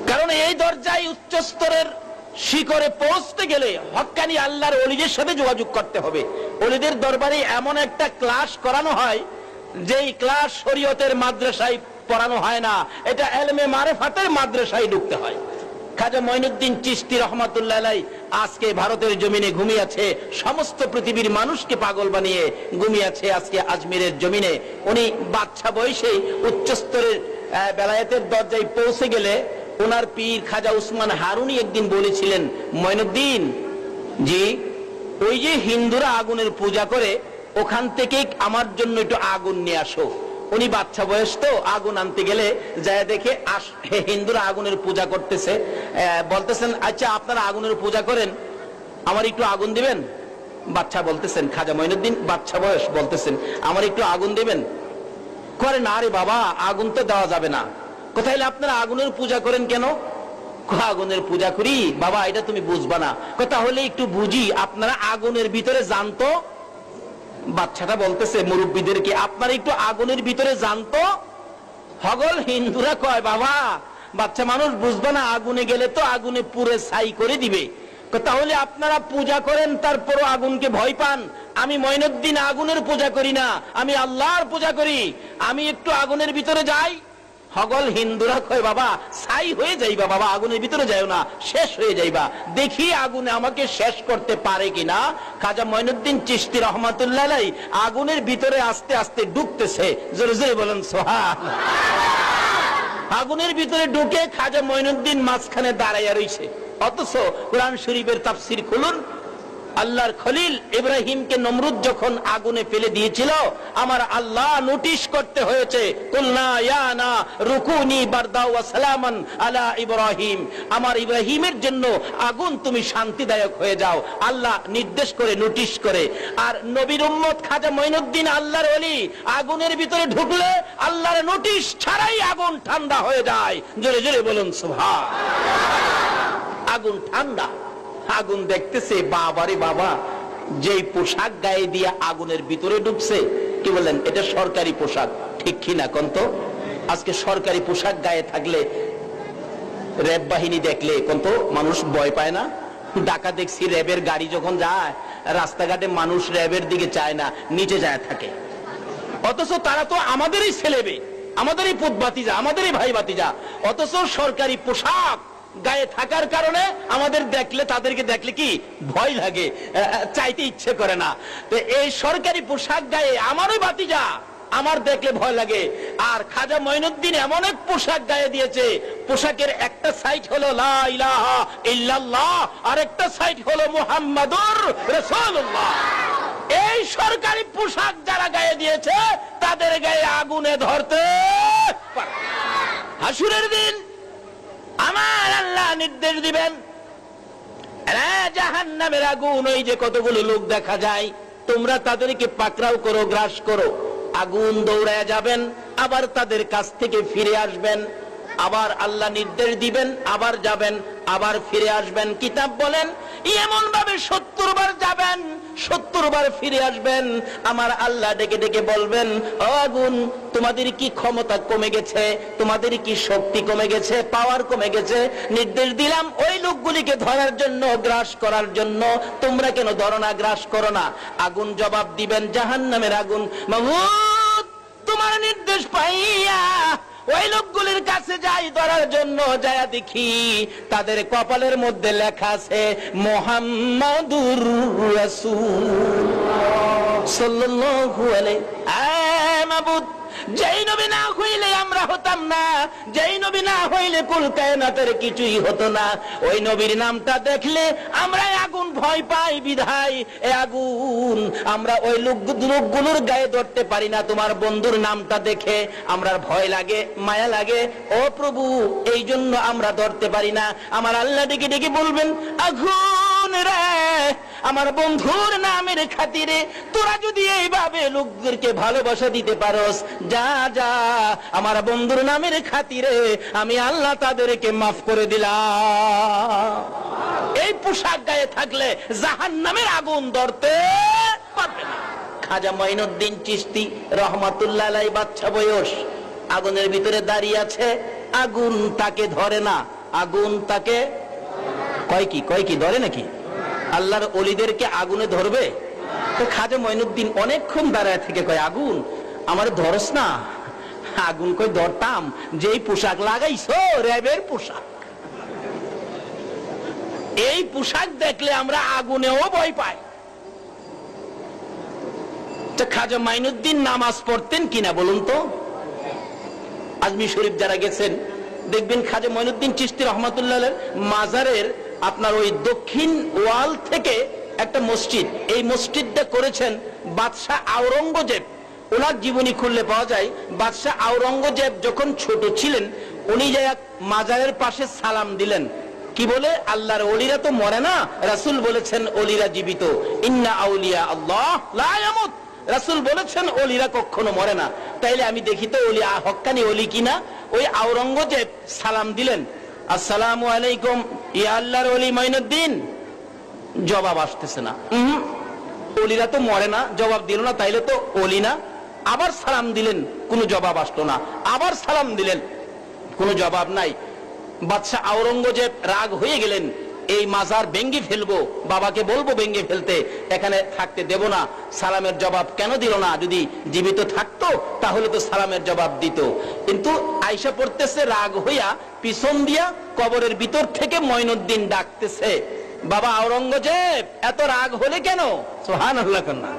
কারণ এই দরজায় উচ্চ স্তরের শিখরে পৌঁছতে গেলে হক্কানি আল্লাহর ওলিদের সাথে যোগাযোগ করতে হবে। ওলিদের দরবারে এমন একটা ক্লাস করানো হয়, যেই ক্লাস শরীয়তের মাদ্রাসায় পড়ানো হয় না, এটা ইলমে মারিফাতের মাদ্রাসায় ঢুকতে হয়। খাজা মঈনুদ্দিন চিশতি রহমাতুল্লাহ আলাইহি আজকে ভারতের জমিনে ঘুমিয়ে আছে, সমস্ত পৃথিবীর মানুষকে পাগল বানিয়ে ঘুমিয়ে আছে আজকে আজমিরের জমিনে। উনি বাচ্চা বয়সে উচ্চস্তরের বেলায়েতের দরজায় পৌঁছে গেলে ওনার পীর খাজা উসমান হারুনি একদিন বলেছিলেন, মঈনুদ্দিন জি, ওই যে হিন্দুরা আগুনের পূজা করে, ওখান থেকে আমার জন্য একটু আগুন নিয়ে আসো। উনি বাচ্চা বয়স তো, আগুন আনতে গেলে যায় দেখে হিন্দুরা আগুনের পূজা করতেছে। বলতেছেন, আচ্ছা আপনারা আগুনের পূজা করেন, আমার একটু আগুন দিবেন? বাচ্চা বলতেছেন, খাজা মঈনুদ্দিন বাচ্চা বয়স, বলতেছেন আমার একটু আগুন দিবেন? করে না রে বাবা, আগুন তো দেওয়া যাবে না। কোথায় আপনারা আগুনের পূজা করেন কেন? আগুনের পূজা করি বাবা, এটা তুমি বুঝবা না। তাহলে একটু বুঝি, আপনারা আগুনের ভিতরে জানতো? বাচ্চাটা বলতেছে মুরব্বীদেরকে, আপনারা একটু আগুনের ভিতরে জানতো? হগল হিন্দুরা কয়, বাবা বাচ্চা মানুষ বুঝবে না, আগুনে গেলে তো আগুনে পুরে ছাই করে দিবে। তাহলে আপনারা পূজা করেন, তারপরও আগুনকে ভয় পান? আমি মঈনুদ্দিন আগুনের পূজা করি না, আমি আল্লাহর পূজা করি। আমি একটু আগুনের ভিতরে যাই। হগল হিন্দুরা কয়, বাবা ছাই হয়ে যাইবা, বাবা আগুনের ভিতরে যাও না, শেষ হয়ে যাইবা, দেখি আগুনে আমাকে শেষ করতে পারে কিনা। খাজা মঈনুদ্দিন চিশতি রহমাতুল্লাহ আলাইহি আগুনের ভিতরে আস্তে আস্তে ডুবতেছে। জোরে জোরে বলেন সুবহানাল্লাহ। আগুনের ভিতরে ঢুকে খাজা মঈনুদ্দিন মাঝখানে দাঁড়াইয়া রইছে। অথচ কোরআন শরীফের তাফসীর খুলুন, আল্লাহর খলিল ইব্রাহিমকে নমরুদ যখন আগুনে ফেলে দিয়েছিল, আমার আল্লাহ নোটিশ করতে হয়েছে, কুলনা ইয়া না রুকুনি বারদা ওয়া সালামান আলা ইব্রাহিম, আমার ইব্রাহিমের জন্য আগুন তুমি শান্তিদায়ক হয়ে যাও। আল্লাহ নির্দেশ করে, নোটিশ করে। আর নবীর উম্মত খাজা মঈনুদ্দিন আল্লাহর ওলি আগুনের ভিতরে ঢুকলে আল্লাহর নোটিশ ছাড়াই আগুন ঠান্ডা হয়ে যায়। জোরে জোরে বলুন সুবহান। আগুন ঠান্ডা। আগুন দেখতেছে, বাবারে বাবা, যেই পোশাক গায়ে দিয়ে আগুনের ভিতরে ঢুকছে, কি বলেন, এটা সরকারি পোশাক, ঠিক কিনা কোন তো? আজকে সরকারি পোশাক গায়ে থাকলে, র্যাব বাহিনী দেখলে কোন তো মানুষ ভয় পায় না? ঢাকা দেখছি র্যাবের গাড়ি যখন যায় রাস্তাঘাটে মানুষ র্যাবের দিকে চায় না, নিচে যায় থাকে। অথচ তারা তো আমাদেরই ছেলেবে, আমাদেরই পুত ভাতিজা, আমাদেরই ভাই ভাতিজা, অথচ সরকারি পোশাক গায়ে থাকার কারণে আমাদের দেখলে, তাদেরকে দেখলে কি ভয় লাগে, চাইতে ইচ্ছে করে না। তো এই সরকারি পোশাক গায়ে আমারই ভাতিজা, আমার দেখলে ভয় লাগে। আর খাজা মঈনুদ্দিন এমন এক পোশাক গায়ে দিয়েছে, পোশাকের একটা সাইড হলো লা ইলাহা ইল্লাল্লাহ, আর একটা সাইড হলো মুহাম্মাদুর রাসূলুল্লাহ। এই সরকারি পোশাক যারা গায়ে দিয়েছে তাদের গায়ে আগুনে ধরতে পারে। হাসুরের দিন আমার আল্লাহ নির্দেশ দিবেন, জাহান্নামের আগুন, ওই যে কতগুলো লোক দেখা যায়, তোমরা তাদেরকে পাকড়াও করো, গ্রাস করো। আগুন দৌড়ায় যাবেন, আবার তাদের কাছ থেকে ফিরে আসবেন, আবার আল্লাহ নির্দেশ দিবেন, আবার যাবেন, আবার ফিরে আসবেন। কিতাব বলেন এমন ভাবে 70 বার যাবেন, 70 বার ফিরে আসবেন। আমার আল্লাহ ডেকে ডেকে বলবেন, ও আগুন, তোমাদের কি ক্ষমতা কমে গেছে? তোমাদের কি শক্তি কমে গেছে? পাওয়ার কমে গেছে? নির্দেশ দিলাম ওই লোকগুলিকে ধরার জন্য, গ্রাস করার জন্য, তোমরা কেন ধরো না, গ্রাস করো না? আগুন জবাব দিবেন, জাহান্নামের আগুন, মাবুদ তোমার নির্দেশ পাইয়া ওই লোকগুলির কাছে যাই ধরার জন্য, যায় দেখি তাদের কপালের মধ্যে লেখা আছে মুহাম্মাদুর রাসূলুল্লাহ সাল্লাল্লাহু আলাইহি। মাবুদ, যেই নবী না হইলে আমরা হতাম না, যেই নবী না হইলে কুল কায়নাতের কিছুই হতো না। ওই নবীর নামটা দেখলে আমরা আগুন ভয় পাই, বিধায় এ আগুন আমরা ওই লোকগুলোর গায়ে ধরতে পারি না। তোমার বন্ধুর নামটা দেখে আমরা ভয় লাগে, মায়া লাগে, ও প্রভু, এই জন্য আমরা ধরতে পারি না। আমার আল্লাহ ডেকে ডেকে বলবেন, আগুন রে, আমার বন্ধুর নামের খাতিরে তোরা যদি এইভাবে লোকদেরকে ভালোবাসা দিতে পারোস, যা যা, আমার বন্ধুর নামের খাতিরে আমি আল্লাহ তাদেরকে মাফ করে দিলাম। এই পোশাক গায়ে থাকলে জাহান্নামের আগুন ধরতে পারবে না। খাজা মঈনুদ্দিন চিশতি রহমাতুল্লাহ আলাইহি, বাচ্চা বয়স, আগুনের ভিতরে দাঁড়িয়ে আছে, আগুন তাকে ধরে না, আগুন তাকে কয় কি ধরে নাকি? আল্লাহর ওলিদেরকে আগুনে ধরবে? তো খাজা মঈনুদ্দিন অনেকক্ষণ দাঁড়ায় থেকে কয়, আগুন আমার ধরস না? আগুন কই ধরতাম, যেই পোশাক লাগাইছো র্যাবের পোশাক, এই পোশাক দেখলে আমরা আগুনেও ভয় পাই। খাজা মঈনুদ্দিন নামাজ পড়তেন কিনা বলুন তো? আজমির শরীফ যারা গেছেন দেখবেন খাজা মঈনুদ্দিন চিশতি রহমাতুল্লাহ আলাইহির মাজারের আপনার ওই দক্ষিণ ওয়াল থেকে একটা মসজিদ, এই মসজিদটা করেছেন বাদশাহ আওরঙ্গজেব। ওনার জীবনী খুললে পাওয়া যায়, বাদশাহ আওরঙ্গজেব যখন ছোট ছিলেন উনি যাই মাজারের পাশে সালাম দিলেন, কি বলে? আল্লাহর ওলিরা তো মরে না, রাসূল বলেছেন ওলিরা জীবিত, ইন্না আউলিয়া আল্লাহ লা ইয়ামুত। রাসূল বলেছেন ওলিরা কখনো মরে না। তাইলে আমি দেখি তো ওলি হক্কানি ওলি কিনা। ওই আওরঙ্গজেব সালাম দিলেন, আসসালামু আলাইকুম ইয়া আল্লাহর ওলি মঈনুদ্দিন। জবাব আসতেছে না, ওলিরা তো মরে না, জবাব দিল না, তাইলে তো ওলি না। আবার সালাম দিলেন, কোনো জবাব আসলো না। আবার সালাম দিলেন, কোনো জবাব নাই। বাদশাহ আওরঙ্গজেব রাগ হয়ে গেলেন, এই মাজার ভেঙ্গে ফেলবো, বাবাকে বলবো ভেঙ্গে ফেলতে, এখানে থাকতে দেব না। সালামের জবাব কেন দিল না? যদি জীবিত থাকতো তাহলে তো সালামের জবাব দিত। কিন্তু আয়েশা পড়তেছে, রাগ হইয়া পিছন দিয়া কবরের ভিতর থেকে মঈনুদ্দিন ডাকতেছে, বাবা আওরঙ্গজেব এত রাগ হলে কেন? সুবহানাল্লাহ কন্যা।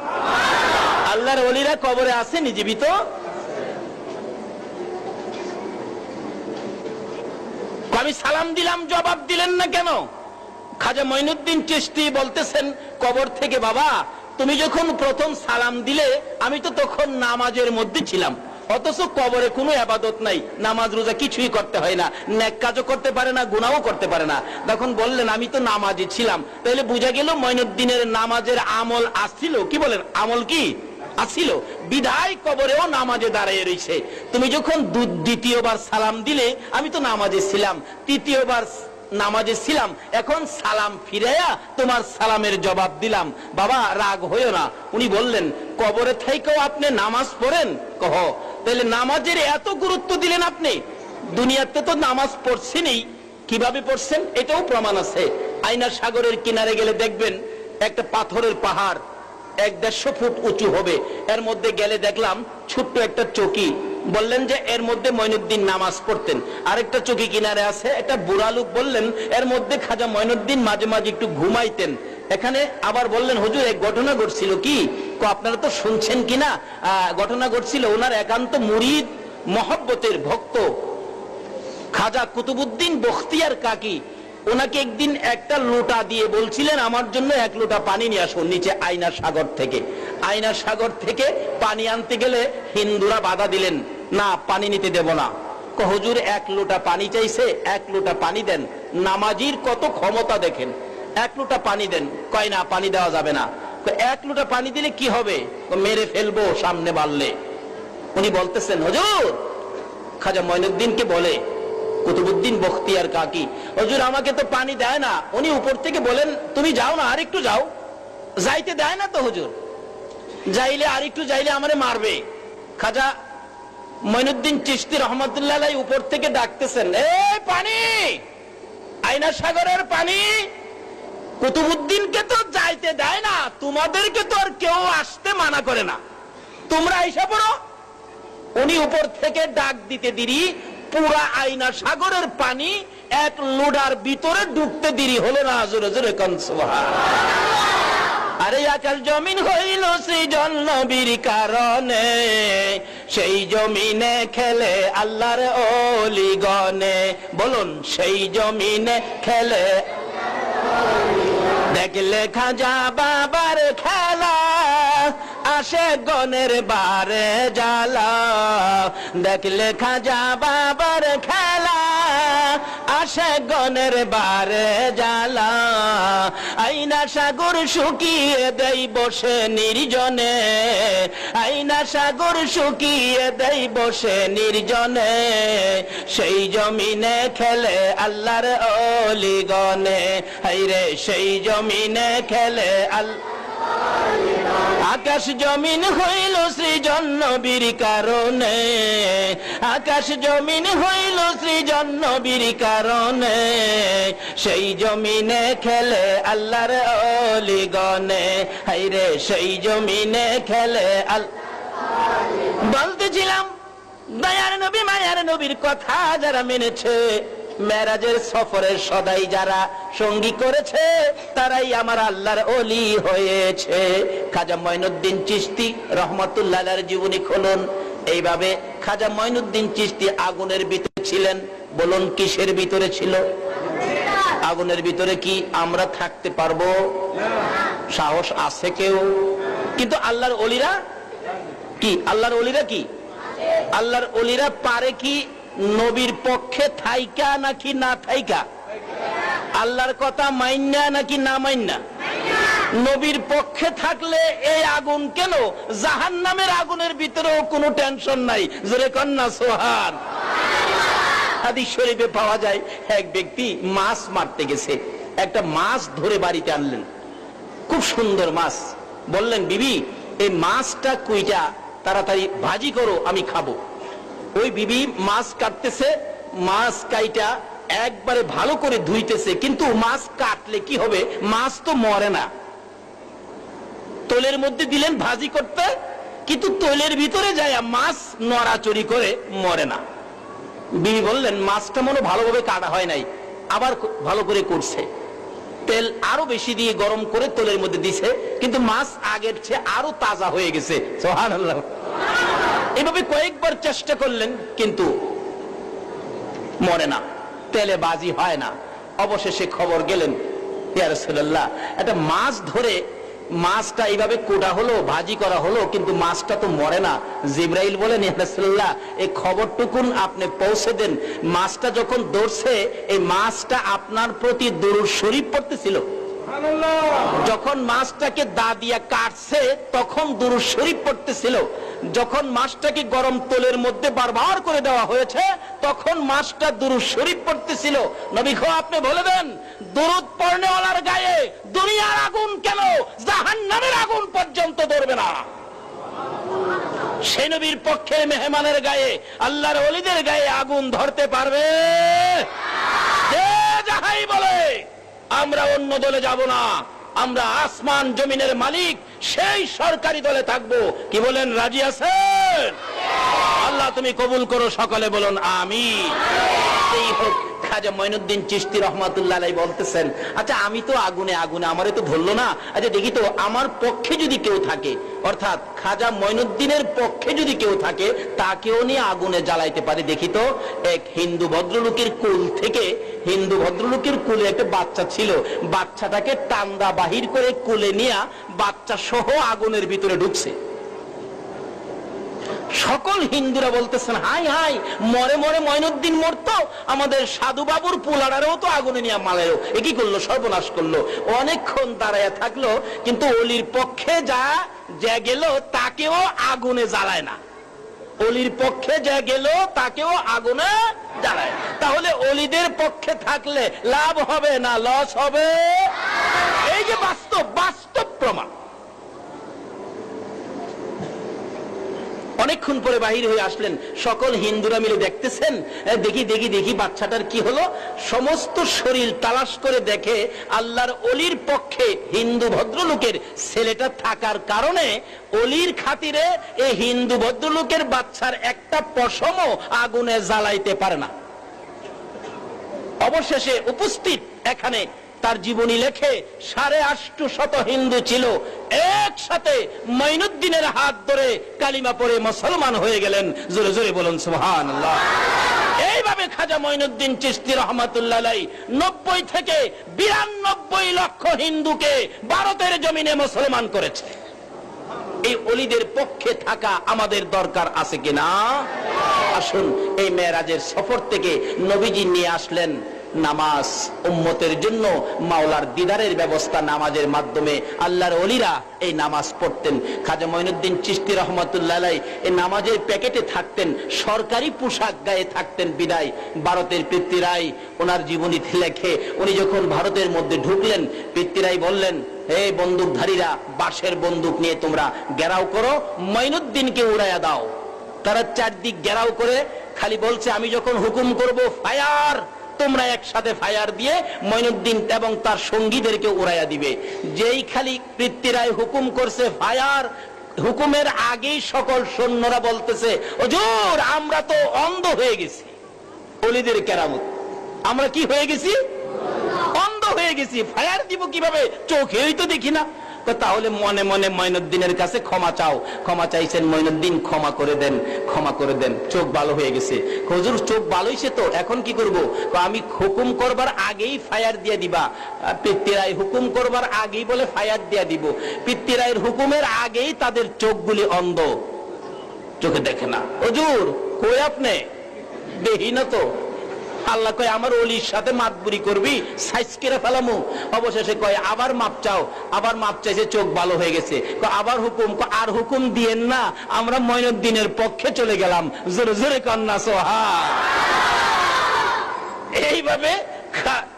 আল্লাহর ওলিরা কবরে আসেনি, জীবিত। আমি সালাম দিলাম, জবাব দিলেন না কেন? খাজা মঈনুদ্দিন চিশতি বলতেছেন কবর থেকে, বাবা তুমি যখন প্রথম সালাম দিলে আমি তো তখন নামাজের মধ্যে ছিলাম, অথচ কবরে কোনো ইবাদত নাই, নামাজ রোজা কিছুই করতে হয় না, নেক কাজও করতে পারে না, গুনাহও করতে পারে না। তখন বললেন আমি তো নামাজে ছিলাম। তাহলে বোঝা গেল মঈনুদ্দিনের নামাজের আমল আসছিল। কি বলেন? আমল কি আসছিল? বিধায় কবরেও নামাজে দাঁড়িয়ে রয়েছে। তুমি যখন দ্বিতীয়বার সালাম দিলে আমি তো নামাজে ছিলাম, তৃতীয়বার নামাজে ছিলাম, এখন সালাম ফিরাইয়া তোমার সালামের জবাব দিলাম, বাবা রাগ হইও না। উনি বললেন, কবরে থেকেও আপনি নামাজ পড়েন? কহ, তাহলে নামাজের এত গুরুত্ব দিলেন আপনি? দুনিয়াতে তো নামাজ পড়ছেনই, কিভাবে পড়ছেন এটাও প্রমাণ আছে। আয়না সাগরের কিনারে গেলে দেখবেন একটা পাথরের পাহাড় 150 ফুট উঁচু হবে, এর মধ্যে গেলে দেখলাম ছোট্ট একটা চৌকি। বললেন যে এর মধ্যে মঈনুদ্দিন নামাজ পড়তেন। আরেকটা চৌকি কিনারে আছে, একটা বুড়া লোক, বললেন এর মধ্যে খাজা মঈনুদ্দিন মাঝে মাঝে একটু ঘুমাইতেন। এখানে আবার বললেন, হুজুর এক ঘটনা ঘটছিল কি? আপনারা তো শুনছেন কিনা? ঘটনা ঘটছিল, ওনার একান্ত মুরিদ মহব্বতের ভক্ত খাজা কুতুবউদ্দিন বখতিয়ার কাকি ওনাকে একদিন একটা লোটা দিয়ে বলছিলেন, আমার জন্য 1 লোটা পানি নিয়ে আসুন নিচে আয়না সাগর থেকে। আয়না সাগর থেকে পানি আনতে গেলে হিন্দুরা বাধা দিলেন, না পানি নিতে দেব না। হুজুর 1 লোটা পানি চাইছে, 1 লোটা পানি দেন। নামাজির কত ক্ষমতা দেখেন, 1 লোটা পানি দেন। কয় না, পানি দেওয়া যাবে না। 1 লোটা পানি দিলে কি হবে? মেরে ফেলবো সামনে বাড়লে। উনি বলতেছেন, হুজুর, খাজা মঈনুদ্দিনকে বলে কুতুবউদ্দিন বখতিয়ার কাকি, হুজুর আমাকে তো পানি দেয় না। উনি উপর থেকে বলেন, তুমি যাও না, আরেকটু যাও। যাইতে দেয় না তো হুজুর, যাইলে আরেকটু যাইলে আমারে মারবে। খাজা মঈনুদ্দিন চিশতি রহমতুল্লাহ আলাইহি উপর থেকে ডাকতেছেন, এই পানি, আয়না সাগরের পানি। কুতুবউদ্দিনকে তো যাইতে দেয় না, তোমাদেরকে তো আর কেউ আসতে মানা করে না, তোমরা আইসা পড়ো। উনি উপর থেকে ডাক দিতে দেরি, পুরা আয়না সাগরের পানি 1 লোডার ভিতরে ঢুকতে দেরি হলো না। জোরে জোরে কোন সুবহানাল্লাহ। আরে আকাশ জমিন হইল সৃজন নবীর কারণে, সেই জমিনে খেলে আল্লাহর ওলিগণে। বলুন, সেই জমিনে খেলে। দেখলে খাজা বাবার খেলা, আসে গনের বারে জ্বালা। দেখলে খাজা বাবার খেলা, আসে গনের বারে জ্বালা। আয়না সাগর শুকিয়ে দেই বসে নির্জনে, আয়না সাগর শুকিয়ে দেই বসে নির্জনে। সেই জমিনে খেলে আল্লাহর ওলিগণে, হায়রে সেই জমিনে খেলে আল্লাহ। আকাশ জমিন হইল সৃজন নবীর কারণে, আকাশ জমিন হইল সৃজন নবীর কারণে। সেই জমিনে খেলে আল্লাহর ওলিগণে, হায়রে সেই জমিনে খেলে আল্লাহ। বলতেছিলাম, দয়ার নবী মায়ার নবীর কথা যারা মেনেছে, মেরাজের সফরের সদাই যারা সঙ্গী করেছে, তারাই আমার আল্লাহর ওলি হয়েছে। খাজা মঈনুদ্দিন চিশতি রহমতুল্লাহ আলাইহির জীবনী খুলুন। এইভাবে খাজা মঈনুদ্দিন চিশতি আগুনের ভিতরে ছিলেন। বলুন, কিসের ভিতরে ছিল? আগুনের ভিতরে। কি আমরা থাকতে পারবো? সাহস আছে কেউ? কিন্তু আল্লাহর ওলিরা কি? আল্লাহর ওলিরা কি? আল্লাহর ওলিরা পারে কি নবীর পক্ষে থাইকা নাকি না থাইকা? আল্লাহর কথা মাইন্না নাকি না মাইন্না? নবীর পক্ষে থাকলে এই আগুন কেন? জাহান্নামের আগুনের ভিতরেও কোনো টেনশন নাই। জোরে কন্যা সুবহান। হাদিস শরীফে পাওয়া যায়, এক ব্যক্তি মাছ মারতে গেছে, একটা মাছ ধরে বাড়িতে আনলেন, খুব সুন্দর মাছ। বললেন, বিবি এই মাছটা কুইটা তাড়াতাড়ি ভাজি করো, আমি খাবো। ওই বিবি মাছ কাটতেছে, মাছ কাইটা একবারে ভালো করে ধুইতেছে, কিন্তু মাছ কাটলে কি হবে? মাছ তো মরে না। তৈলের মধ্যে দিলেন ভাজি করতে, কিন্তু তৈলের ভিতরে যায় মাছ নড়াচড়ি করে মরে না। বিবি বললেন, মাছটা মনে ভালোভাবে কাটা হয় নাই, আবার ভালো করে করছে। তেল আরো বেশি দিয়ে গরম করে তৈলের মধ্যে দিছে, কিন্তু মাছ আগের চেয়ে আরো তাজা হয়ে গেছে। সুবহানাল্লাহ। এভাবে কয়েকবার চেষ্টা করলেন, কিন্তু মরে না, তেলে বাজি হয় না। অবশেষে খবর গেলেন, ইয়া রাসূলুল্লাহ, একটা মাছ ধরে মাছটা এইভাবে কোটা হলো, ভাজি করা হলো, কিন্তু মাছটা তো মরে না। জিবরাইল বলেন, ইয়া রাসূলুল্লাহ, এই খবরটুকুন আপনি পৌঁছে দেন, মাছটা যখন ধরছে এই মাছটা আপনার প্রতি দুরূদ শরীফ পড়তেছিল। সুবহানাল্লাহ। যখন মাছটাকে দা দিয়া কাটছে তখন দুরূদ শরীফ পড়তেছিল, যখন মাছটাকে গরম তেলের মধ্যে বারবার করে দেওয়া হয়েছে তখন মাছটা দুরূদ শরীফ পড়তেছিল। নবী গো আপনি বলে দেন, দুরূদ পড়নেওয়ালার গায়ে দুনিয়ার আগুন কেন জাহান্নামের আগুন পর্যন্ত ধরবে না? সেই নবীর পক্ষের মেহমানের গায়ে, আল্লাহর ওলিদের গায়ে আগুন ধরতে পারবে? যে যাহাই বলে আমরা অন্য দলে যাব না, আমরা আসমান জমিনের মালিক সেই সরকারি দলে থাকবো। কি বলেন, রাজি আছেন? আল্লাহ তুমি কবুল করো, সকলে বলুন আমিন। এই হোক, খাজা মঈনুদ্দিন চিশতি রহমাতুল্লাহ আলাইহি বলতেছেন, আচ্ছা আমি তো আগুনে আগুনে, আমারে তো ধরলো না, আচ্ছা দেখি তো আমার পক্ষে যদি কেউ থাকে, অর্থাৎ খাজা মঈনুদ্দিনের পক্ষে যদি কেউ থাকে তাকেও নিয়ে আগুনে জ্বালাইতে পারে, দেখি তো। এক হিন্দু ভদ্রলোকের কুল থেকে, হিন্দু ভদ্রলোকের কুলে একটা বাচ্চা ছিল, বাচ্চাটাকে টান্দা বাহির করে কুলে নিয়ে বাচ্চা সহ আগুনের ভিতরে ঢুকছে। সকল হিন্দুরা বলতেছেন হাই হাই, মরে মরে মঈনুদ্দিন মরতো, আমাদের সাধু বাবুর পুলারারেও তো আগুনে নিয়ে মালেও, এ কি করলো, সর্বনাশ করলো। অনেকক্ষণ দাঁড়ায় থাকলো, কিন্তু অলির পক্ষে যা গেল তাকেও আগুনে জ্বালায় না। অলির পক্ষে যা গেল তাকেও আগুনে জ্বালায়। তাহলে অলিদের পক্ষে থাকলে লাভ হবে না লস হবে? এই যে বাস্তব বাস্তব প্রমাণ। অনেকক্ষণ পরে বাহির হয়ে আসলেন, সকল হিন্দুরা মিলে দেখতেছেন, দেখি দেখি দেখি বাচ্চাটার কি হলো। সমস্ত শরীর তালাশ করে দেখে আল্লাহর অলির পক্ষে হিন্দু ভদ্রলোকের ছেলেটা থাকার কারণে অলির খাতিরে এই হিন্দু ভদ্রলোকের বাচ্চার একটা পশমও আগুনে জ্বালাইতে পারে না। অবশেষে উপস্থিত এখানে তার জীবনী লেখে 850 হিন্দু ছিল, একসাথে মঈনুদ্দিনের হাত ধরে কালিমা পড়ে মুসলমান হয়ে গেলেন। জোরে জোরে বলুন সুবহানাল্লাহ। এইভাবে খাজা মঈনুদ্দিন চিশতি রহমাতুল্লাহ আলাইহি 90 থেকে 92 লক্ষ হিন্দুকে ভারতের জমিনে মুসলমান করেছে। এই ওলিদের পক্ষে থাকা আমাদের দরকার আছে কিনা? আসুন, এই মেরাজের সফর থেকে নবীজি নিয়ে আসলেন নামাজ, উম্মতের জন্য মাওলার দিদারের ব্যবস্থা নামাজের মাধ্যমে। আল্লাহর ওলিরা এই নামাজ পড়তেন। খাজা মঈনুদ্দিন চিশতি রহমাতুল্লাহ আলাইহি এই নামাজের প্যাকেটে থাকতেন, সরকারি পোশাক গায়ে থাকতেন বিদায় ভারতের পিতৃরাই ওনার জীবনীতে লেখে, উনি যখন ভারতের মধ্যে ঢুকলেন পিতৃরাই বললেন, হে বন্দুকধারীরা, বাঁশের বন্দুক নিয়ে তোমরা ঘেরাও করো, মঈনুদ্দিনকে উড়াইয়া দাও। তারা চারদিক ঘেরাও করে খালি বলছে, আমি যখন হুকুম করব ফায়ার, তোমরা একসাথে ফায়ার দিয়ে মঈনুদ্দিন এবং তার সঙ্গীদেরকে উড়াইয়া দিবে। যেই খালি পিতৃরাই হুকুম করছে ফায়ার, হুকুমের আগেই সকল সৈন্যরা বলতেছে, হুজুর আমরা তো অন্ধ হয়ে গেছি। ওলিদের কেরামত, আমরা কি হয়ে গেছি? অন্ধ হয়ে গেছি, ফায়ার দিব কিভাবে, চোখেই তো দেখি না। তাহলে মনে মনে মঈনুদ্দিনের কাছে ক্ষমা চাও। ক্ষমা চাইছেন, মঈনুদ্দিন ক্ষমা করে দেন, ক্ষমা করে দেন, চোখ ভালো হয়ে গেছে। হুজুর চোখ ভালো হয়েছে তো, এখন কি করব? আমি হুকুম করবার আগেই ফায়ার দিয়ে দিবা। পিতৃরাই হুকুম করবার আগেই বলে ফায়ার দিয়ে দিব। পিতৃরাইয়ের হুকুমের আগেই তাদের চোখগুলি অন্ধ, চোখে দেখে না। হুজুর কই আপনি, দেখি না তো। আল্লাহ কয় আমার ওলির সাথে মাতবুরি করবি, সাইজ করে ফেলামু। অবশেষে কয় আবার মাপ চাও, আবার মাপ চাইছে, চোখ ভালো হয়ে গেছে। আবার হুকুম, আর হুকুম দিয়েন না, আমরা মঈনুদ্দিনের পক্ষে চলে গেলাম। জোরে জোরে কন্যা সোহা। এইভাবে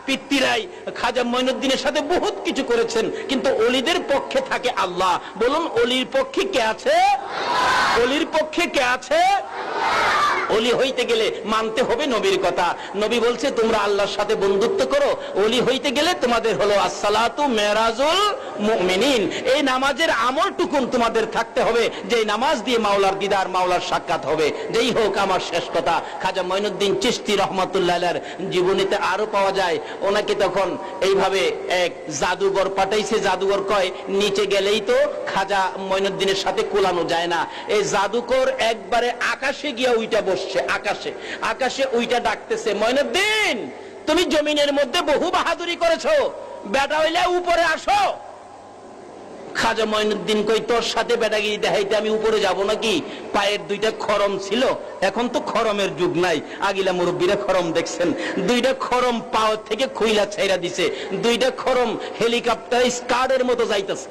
পিতৃরাই খাজা মঈনুদ্দিনের সাথে বহুত কিছু করেছেন, কিন্তু ওলিদের পক্ষে থাকে আল্লাহ। বলুন, ওলির পক্ষে কে আছে? ওলির পক্ষে কে আছে? ওলি হইতে গেলে মানতে হবে নবীর কথা। নবী বলছে তোমরা আল্লাহর সাথে বন্ধুত্ব করো। ওলি হইতে গেলে তোমাদের হলো আসসালাতু মেরাজুল মুমিনিন, এই নামাজের আমলটুকুন তোমাদের থাকতে হবে, যে নামাজ দিয়ে মাওলার দিদার, মাওলার সাক্ষাৎ হবে। যেই হোক, আমার শেষ কথা, খাজা মঈনুদ্দিন চিশতি রহমাতুল্লাহ আলাইহির জীবনীতে আরো পাওয়া যায়, ওনাকে তখন এইভাবে এক জাদুঘর পাঠাইছে। জাদুঘর কয় নিচে গেলেই তো খাজা মঈনুদ্দিনের সাথে কোলানো যায় না। এই জাদুকর একবারে আকাশে গিয়া উইটা বসছে, আকাশে আকাশে উইটা ডাকতেছে, মঈনুদ্দিন তুমি জমিনের মধ্যে বহু বাহাদুরি করেছো, বেটা হইলে উপরে আসো। খাজা মঈনুদ্দিন কই তোর সাথে বেটাগিরি দেখাইতে আমি উপরে যাব নাকি? পায়ের দুইটা খরম ছিল, এখন তো খরমের যুগ নাই। আগিলা মুরব্বীরা খরম দেখছেন, দুইটা খরম পাও থেকে খুইলা ছাইরা দিছে, দুইটা খরম হেলিকপ্টার স্কার্টের মতো যাইতেছে।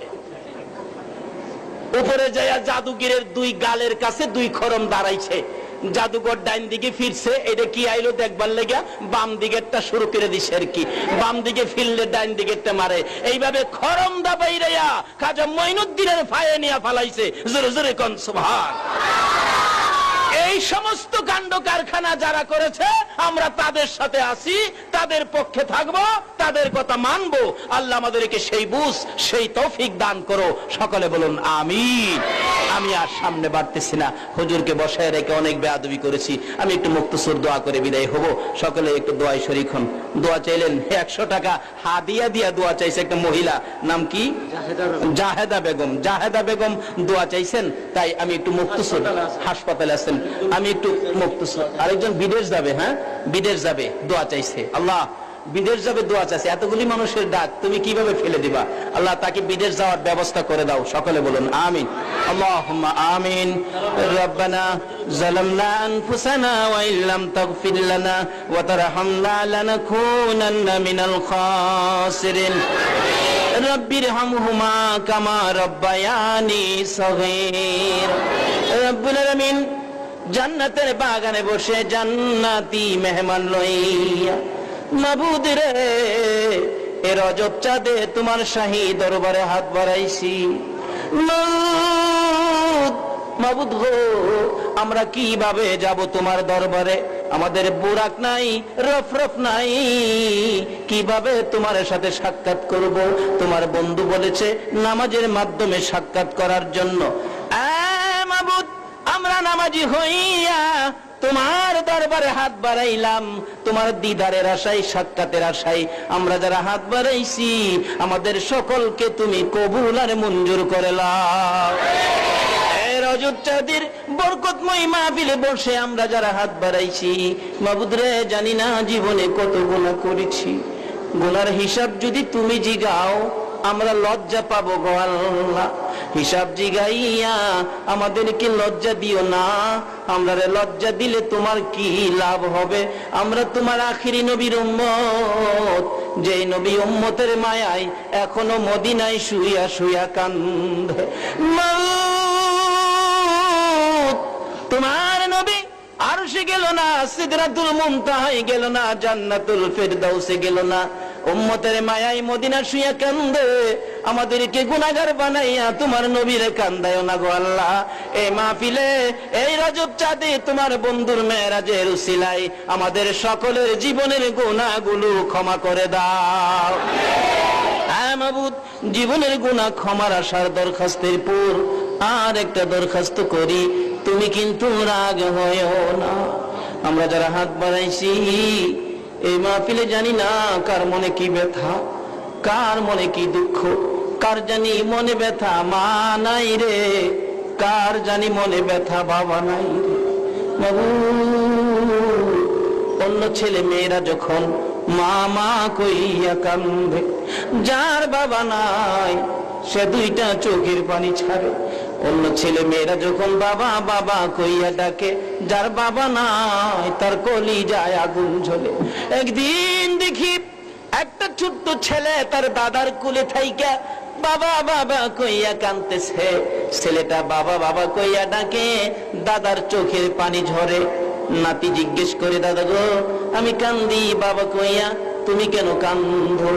উপরে যাইয়া জাদুগিরের দুই গালের কাছে দুই খরম দাঁড়াইছে। জাদুঘর ডাইন দিকে ফিরছে, এটা কি আইলো দেখবার লেগা বাম দিকেরটা শুরু করে দিছে আর কি। বাম দিকে ফিরলে ডাইন দিকেরটা মারে, এইভাবে খরম দা বাইরাইয়া খাজা মঈনুদ্দিনের ফায়ে নিয়া ফালাইছে। জোরে জোরে কোন সুবহান। এই সমস্ত কাণ্ড কারখানা যারা করেছে আমরা তাদের সাথে আছি, তাদের পক্ষে থাকব, তাদের কথা মানব। আল্লাহ আমাদেরকে সেই বুঝ, সেই তৌফিক দান করো। সকলে বলুন আমিন। আমি আর সামনে বাড়তেছি না, হুজুরকে বসায় রেখে অনেক বেয়াদবি করেছি। আমি একটু মুক্তসুর দোয়া করে বিদায় হব। সকলে একটু দোয়ায় শরীক হন। দোয়া চাইলেন 100 টাকা হাদিয়া দিয়া দোয়া চাইছে একটা মহিলা, নাম কি? জাহেদা বেগম। জাহেদা বেগম দোয়া চাইছেন, তাই আমি একটু মুক্তসুর, হাসপাতালে আছেন, আমি একটু মুক্তসুর। আরেকজন বিদেশ যাবে, হ্যাঁ বিদেশ যাবে, দোয়া চাইছে। আল্লাহ বিদেশ যাবে দোয়া চাইছে, এতগুলি মানুষের ডাক তুমি কিভাবে ফেলে দিবা? আল্লাহ তাকে বিদেশ যাওয়ার ব্যবস্থা করে দাও। সকলে বলুন আমিন। আল্লাহুম্মা আমিন। রব্বানা যালামনা আনফুসানা ওয়া ইল্লাম তাগফির লানা ওয়া তারহামনা লানাকুনান্না মিনাল খাসিরিন। রব্বিরহামহুমা কামা রব্বায়ানি সগীর। রব্বুল আলামিন জান্নাতের বাগানে বসে জান্নাতি মেহমান লইয়া মাবুদ রে এ রজব চাঁদে তোমার শাহী দরবারে হাত বাড়াইছি। মাবুদ গো, আমরা কিভাবে যাব তোমার দরবারে? আমাদের বুরাক নাই, রফরফ নাই, কিভাবে তোমার সাথে সাক্ষাৎ করব? তোমার বন্ধু বলেছে নামাজের মাধ্যমে সাক্ষাৎ করার জন্য। মাবুদ, আমরা নামাজি হইয়া তোমার দরবারে হাত বাড়াইলাম, তোমার দিদারের আশায়, সাক্ষাতের আশায় আমরা যারা হাত বাড়াইছি, আমাদের সকলকে তুমি কবুল আর মঞ্জুর করে লাও। রজব চাঁদের বরকতময় মাহফিলে বসে আমরা যারা হাত বাড়াইছি, মাবুদ রে জানি না জীবনে কত গুনাহ করেছি। গুনার হিসাব যদি তুমি জিগাও আমরা লজ্জা পাবো গো আল্লাহ। হিসাব জিগাইয়া আমাদেরকে লজ্জা দিও না। আমরা লজ্জা দিলে তোমার কি লাভ হবে? আমরা তোমার আখিরি নবীর উম্মত, যে নবী উম্মতের মায়ায় এখনো মদিনায় শুইয়া শুইয়া কান্দে। তোমার নবী আরশে গেল না, সিদরাতুল মুনতাহায় গেল না, জান্নাতুল ফিরদাউসে গেল না, উম্মতের মায়ায় মদিনা শুইয়া কান্দে। আমাদেরকে গুনাহগার বানাইয়া তোমার নবীরে কান্দায়ও না গো আল্লাহ। এই মাহফিলে এই রজব চাঁদে তোমার বন্ধুর মেরাজের উসিলায় আমাদের সকলের জীবনের গুনাহগুলো ক্ষমা করে দাও। হ্যাঁ মাবুদ, জীবনের গুনাহ ক্ষমার আশার দরখাস্তের পর আর একটা দরখাস্ত করি, তুমি কিন্তু রাগ হয়ো না। আমরা যারা হাত বাড়াইছি এই মাহফিলে জানি না কার মনে কি ব্যথা, কার মনে কি দুঃখ, কার জানি মনে ব্যথা মা নাই রে, কার জানি মনে ব্যথা বাবা নাই রে। বাবু, অন্য ছেলে মেয়েরা যখন মা মা কইয়া কান্দে, যার বাবা নাই সে দুইটা চোখের পানি ছাড়ে। অন্য ছেলে মেয়েরা যখন বাবা বাবা কইয়া ডাকে, যার বাবা নাই তার কলিজায় আগুন জ্বলে। একদিন দেখি একটা ছোট্ট ছেলে তার দাদার কোলে থাইকা বাবা বাবা কইয়া কাঁদতেছে। ছেলেটা বাবা বাবা কইয়া ডাকে, দাদার চোখের পানি ঝরে। নাতি জিজ্ঞেস করে, দাদা গো আমি কান্দি বাবা কইয়া, তুমি কেন কান্দো?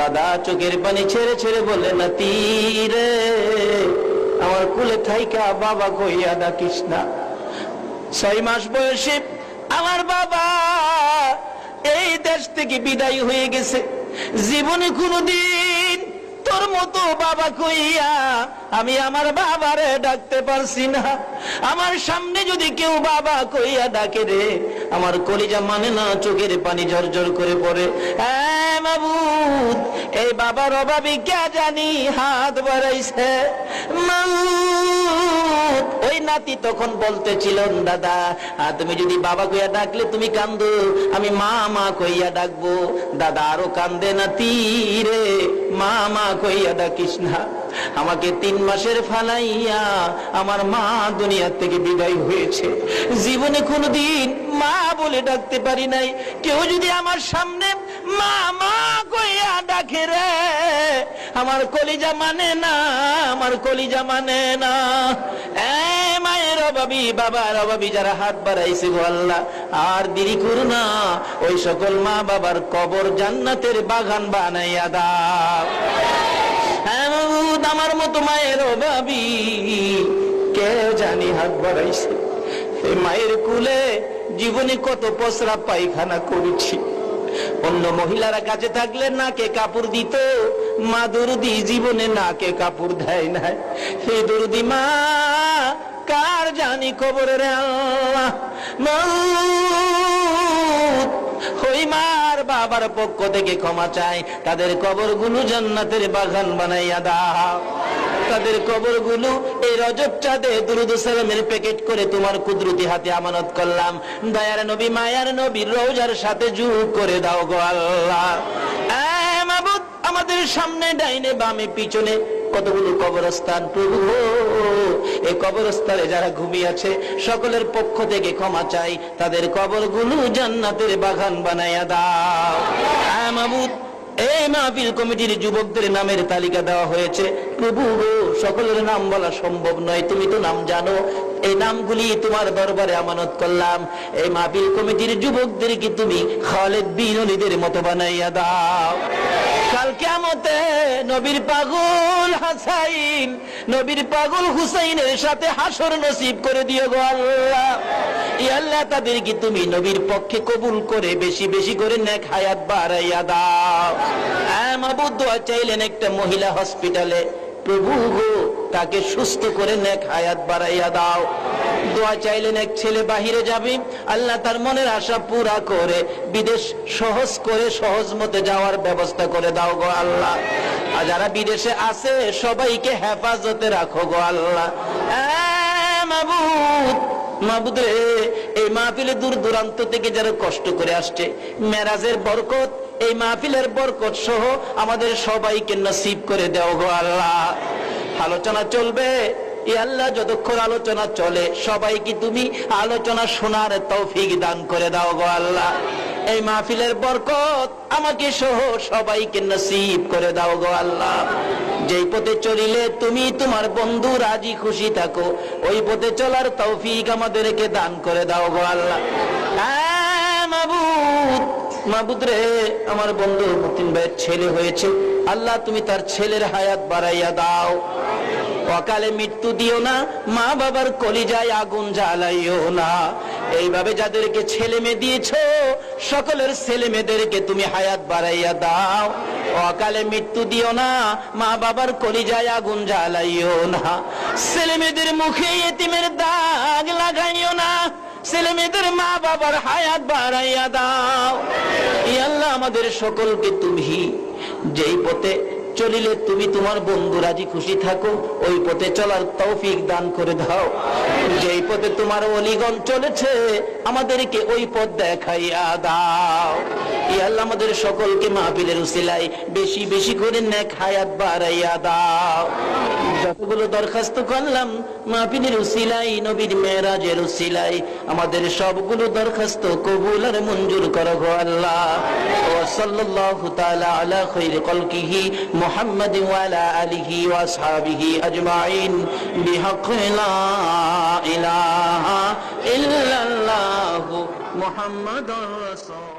দাদা চোখের পানি ছেড়ে ছেড়ে বলে, নাতি রে আমার কোলে থাইকা বাবা কইয়া ডাকিস না। 6 মাস বয়সে আমার বাবা এই দেশ থেকে বিদায় হয়ে গেছে। জীবনে কোনদিন তোর মতো বাবা কইয়া আমি আমার বাবারে ডাকতে পারছি না। আমার সামনে যদি কেউ বাবা কইয়া ডাকে রে, আমার কলিজা মানে না, চোখের পানি ঝরঝর করে পড়ে। হ্যাঁ মাবুদ, এই বাবার অভাবে কে জানি হাত বাড়াইছে। ওই নাতি তখন বলতেছিল, দাদা তুমি যদি বাবা কইয়া ডাকলে তুমি কান্দো, আমি মা মা কইয়া ডাকবো। দাদা আরো কান্দে, নাতি রে মা মা কইয়া ডাকিস না। আমাকে 3 মাসের ফালাইয়া আমার মা দুনিয়া থেকে বিদায় হয়েছে। জীবনে কোনোদিন মা বলে ডাকতে পারি নাই। কেউ যদি আমার সামনে মা মা কইয়া ডাকে রে, আমার কলিজা মানে না, আমার কলিজা মানে না। মায়ের অভাবী, বাবার অভাবী যারা হাত বাড়াইছে গো আল্লাহ, আর দেরি করো না, ওই সকল মা বাবার কবর জান্নাতের বাগান বানাইয়া দাও। আমার মতো মায়ের অভাবী কে জানি হাত বাড়াইছে। মায়ের কুলে জীবনে কত পসরা পায়খানা করেছি। অন্য মহিলারা কাছে থাকলে নাকে কাপড় দিত, মা দরদি জীবনে নাকে কাপড় দেয় না। হে দরদি মা কার জানি কবরের আল্লাহ। ওই মার বাবার পক্ষ থেকে ক্ষমা চাই, তাদের কবরগুলো জান্নাতের বাগান বানাইয়া দাও। তাদের কবরগুলো এই রজব চাঁদে দুরূদ ও সালামের প্যাকেট করে তোমার কুদরতি হাতে আমানত করলাম। দয়ার নবী মায়ার নবীর রওজার সাথে যোগ করে দাও গো আল্লাহ। মাবুদ, আমাদের সামনে ডাইনে বামে পিছনে কতগুলো কবরস্থান প্রভু, এই কবরস্থানে যারা ঘুমিয়ে আছে সকলের পক্ষ থেকে ক্ষমা চাই, তাদের কবরগুলো জান্নাতের বাগান বানাইয়া দাও। মাবুদ, এই মাহফিল কমিটির যুবকদের নামের তালিকা দেওয়া হয়েছে প্রভু, সকলের নাম বলা সম্ভব নয়, তুমি তো নাম জানো। এই নামগুলি তোমার দরবারে আমানত করলাম। এই মাহফিল কমিটির যুবকদেরকে তুমি খালেদ বিন ওলীদের মতো বানাইয়া দাও। কাল কিয়ামতে নবীর পাগল হাসাইন, নবীর পাগল হুসাইনের সাথে হাসর নসিব করে দিও গো আল্লাহ। ইয়া আল্লাহ, তাদেরকে তুমি নবীর পক্ষে কবুল করে বেশি বেশি করে নেক হায়াত বাড়াইয়া দাও। মাবুদ, দোয়া চাইলেন একটা মহিলা হসপিটালে, প্রভু গো তাকে সুস্থ করে নেক হায়াত বাড়াইয়া দাও। দোয়া চাইলেন এক ছেলে বাহিরে যাবে, আল্লাহ তার মনের আশা পুরা করে বিদেশ সহজ করে সহজ মতে যাওয়ার ব্যবস্থা করে দাও গো আল্লাহ। আর যারা বিদেশে আছে সবাইকে হেফাজতে রাখো গো আল্লাহ। মাবুদ, মাবুদ রে, এই মাহফিলে দূর দূরান্ত থেকে যারা কষ্ট করে আসছে, মেরাজের বরকত, এই মাহফিলের বরকত সহ আমাদের সবাইকে নসিব করে দাও গো আল্লাহ। আলোচনা চলবে, ইয়া আল্লাহ, যতক্ষণ আলোচনা চলে সবাইকে তুমি আলোচনা শোনার তৌফিক দান করে দাও গো আল্লাহ। এই মাহফিলের বরকত আমাকে সহ সবাইকে নসিব করে দাও গো আল্লাহ। যেই পথে চলিলে তুমি তোমার বন্ধু রাজি খুশি থাকো, ওই পথে চলার তৌফিক আমাদেরকে দান করে দাও গো আল্লাহ। মাবুদ, মাবুদ রে, আমার বন্ধু মতিন ভাইয়ের ছেলে হয়েছে, আল্লাহ তুমি তার ছেলের হায়াত বাড়াইয়া দাও। অকালে মৃত্যু দিও না, মা বাবার কলিজায় আগুন জ্বালাইও না। এইভাবে যাদেরকে ছেলে মেয়ে দিয়েছো সকলের ছেলে মেয়েদেরকে তুমি হায়াত বাড়াইয়া দাও। অকালে মৃত্যু দিও না, মা বাবার কলিজায় আগুন জ্বালাইও না। ছেলে মেয়েদের মুখে এতিমের দাগ লাগাইও না, ছেলে মেয়েদের মা বাবার হায়াত বাড়াইয়া দাও। ইয়া আল্লাহ, আমাদের সকলকে তুমি যেই পথে চলিলে তুমি তোমার বন্ধু রাজি খুশি থাকো, ওই পথে চলার তৌফিক দান করে দাও। যেই পথে তোমার ওলিগণ চলেছে আমাদেরকে ওই পথ দেখাইয়া দাও। ইয়া আল্লাহ, আমাদের সকলকে মাহফিলের উসিলায় বেশি বেশি করে নেক হায়াত বাড়াইয়া দাও। যতগুলো দরখাস্ত করলাম মাহফিলের উসিলায়, নবীর মেরাজের উসিলায়, আমাদের সবগুলো দরখাস্ত কবুল আর মঞ্জুর করো গো আল্লাহ। ওয়া সাল্লাল্লাহু তাআলা আলা খায়রি খালকিহি মুহাম্মাদ ওয়া আলা আলিহি ওয়া আসহাবিহি আজমাইন বিহাক্কি লা ইলাহা ইল্লাল্লাহু মুহাম্মাদুর রাসূল।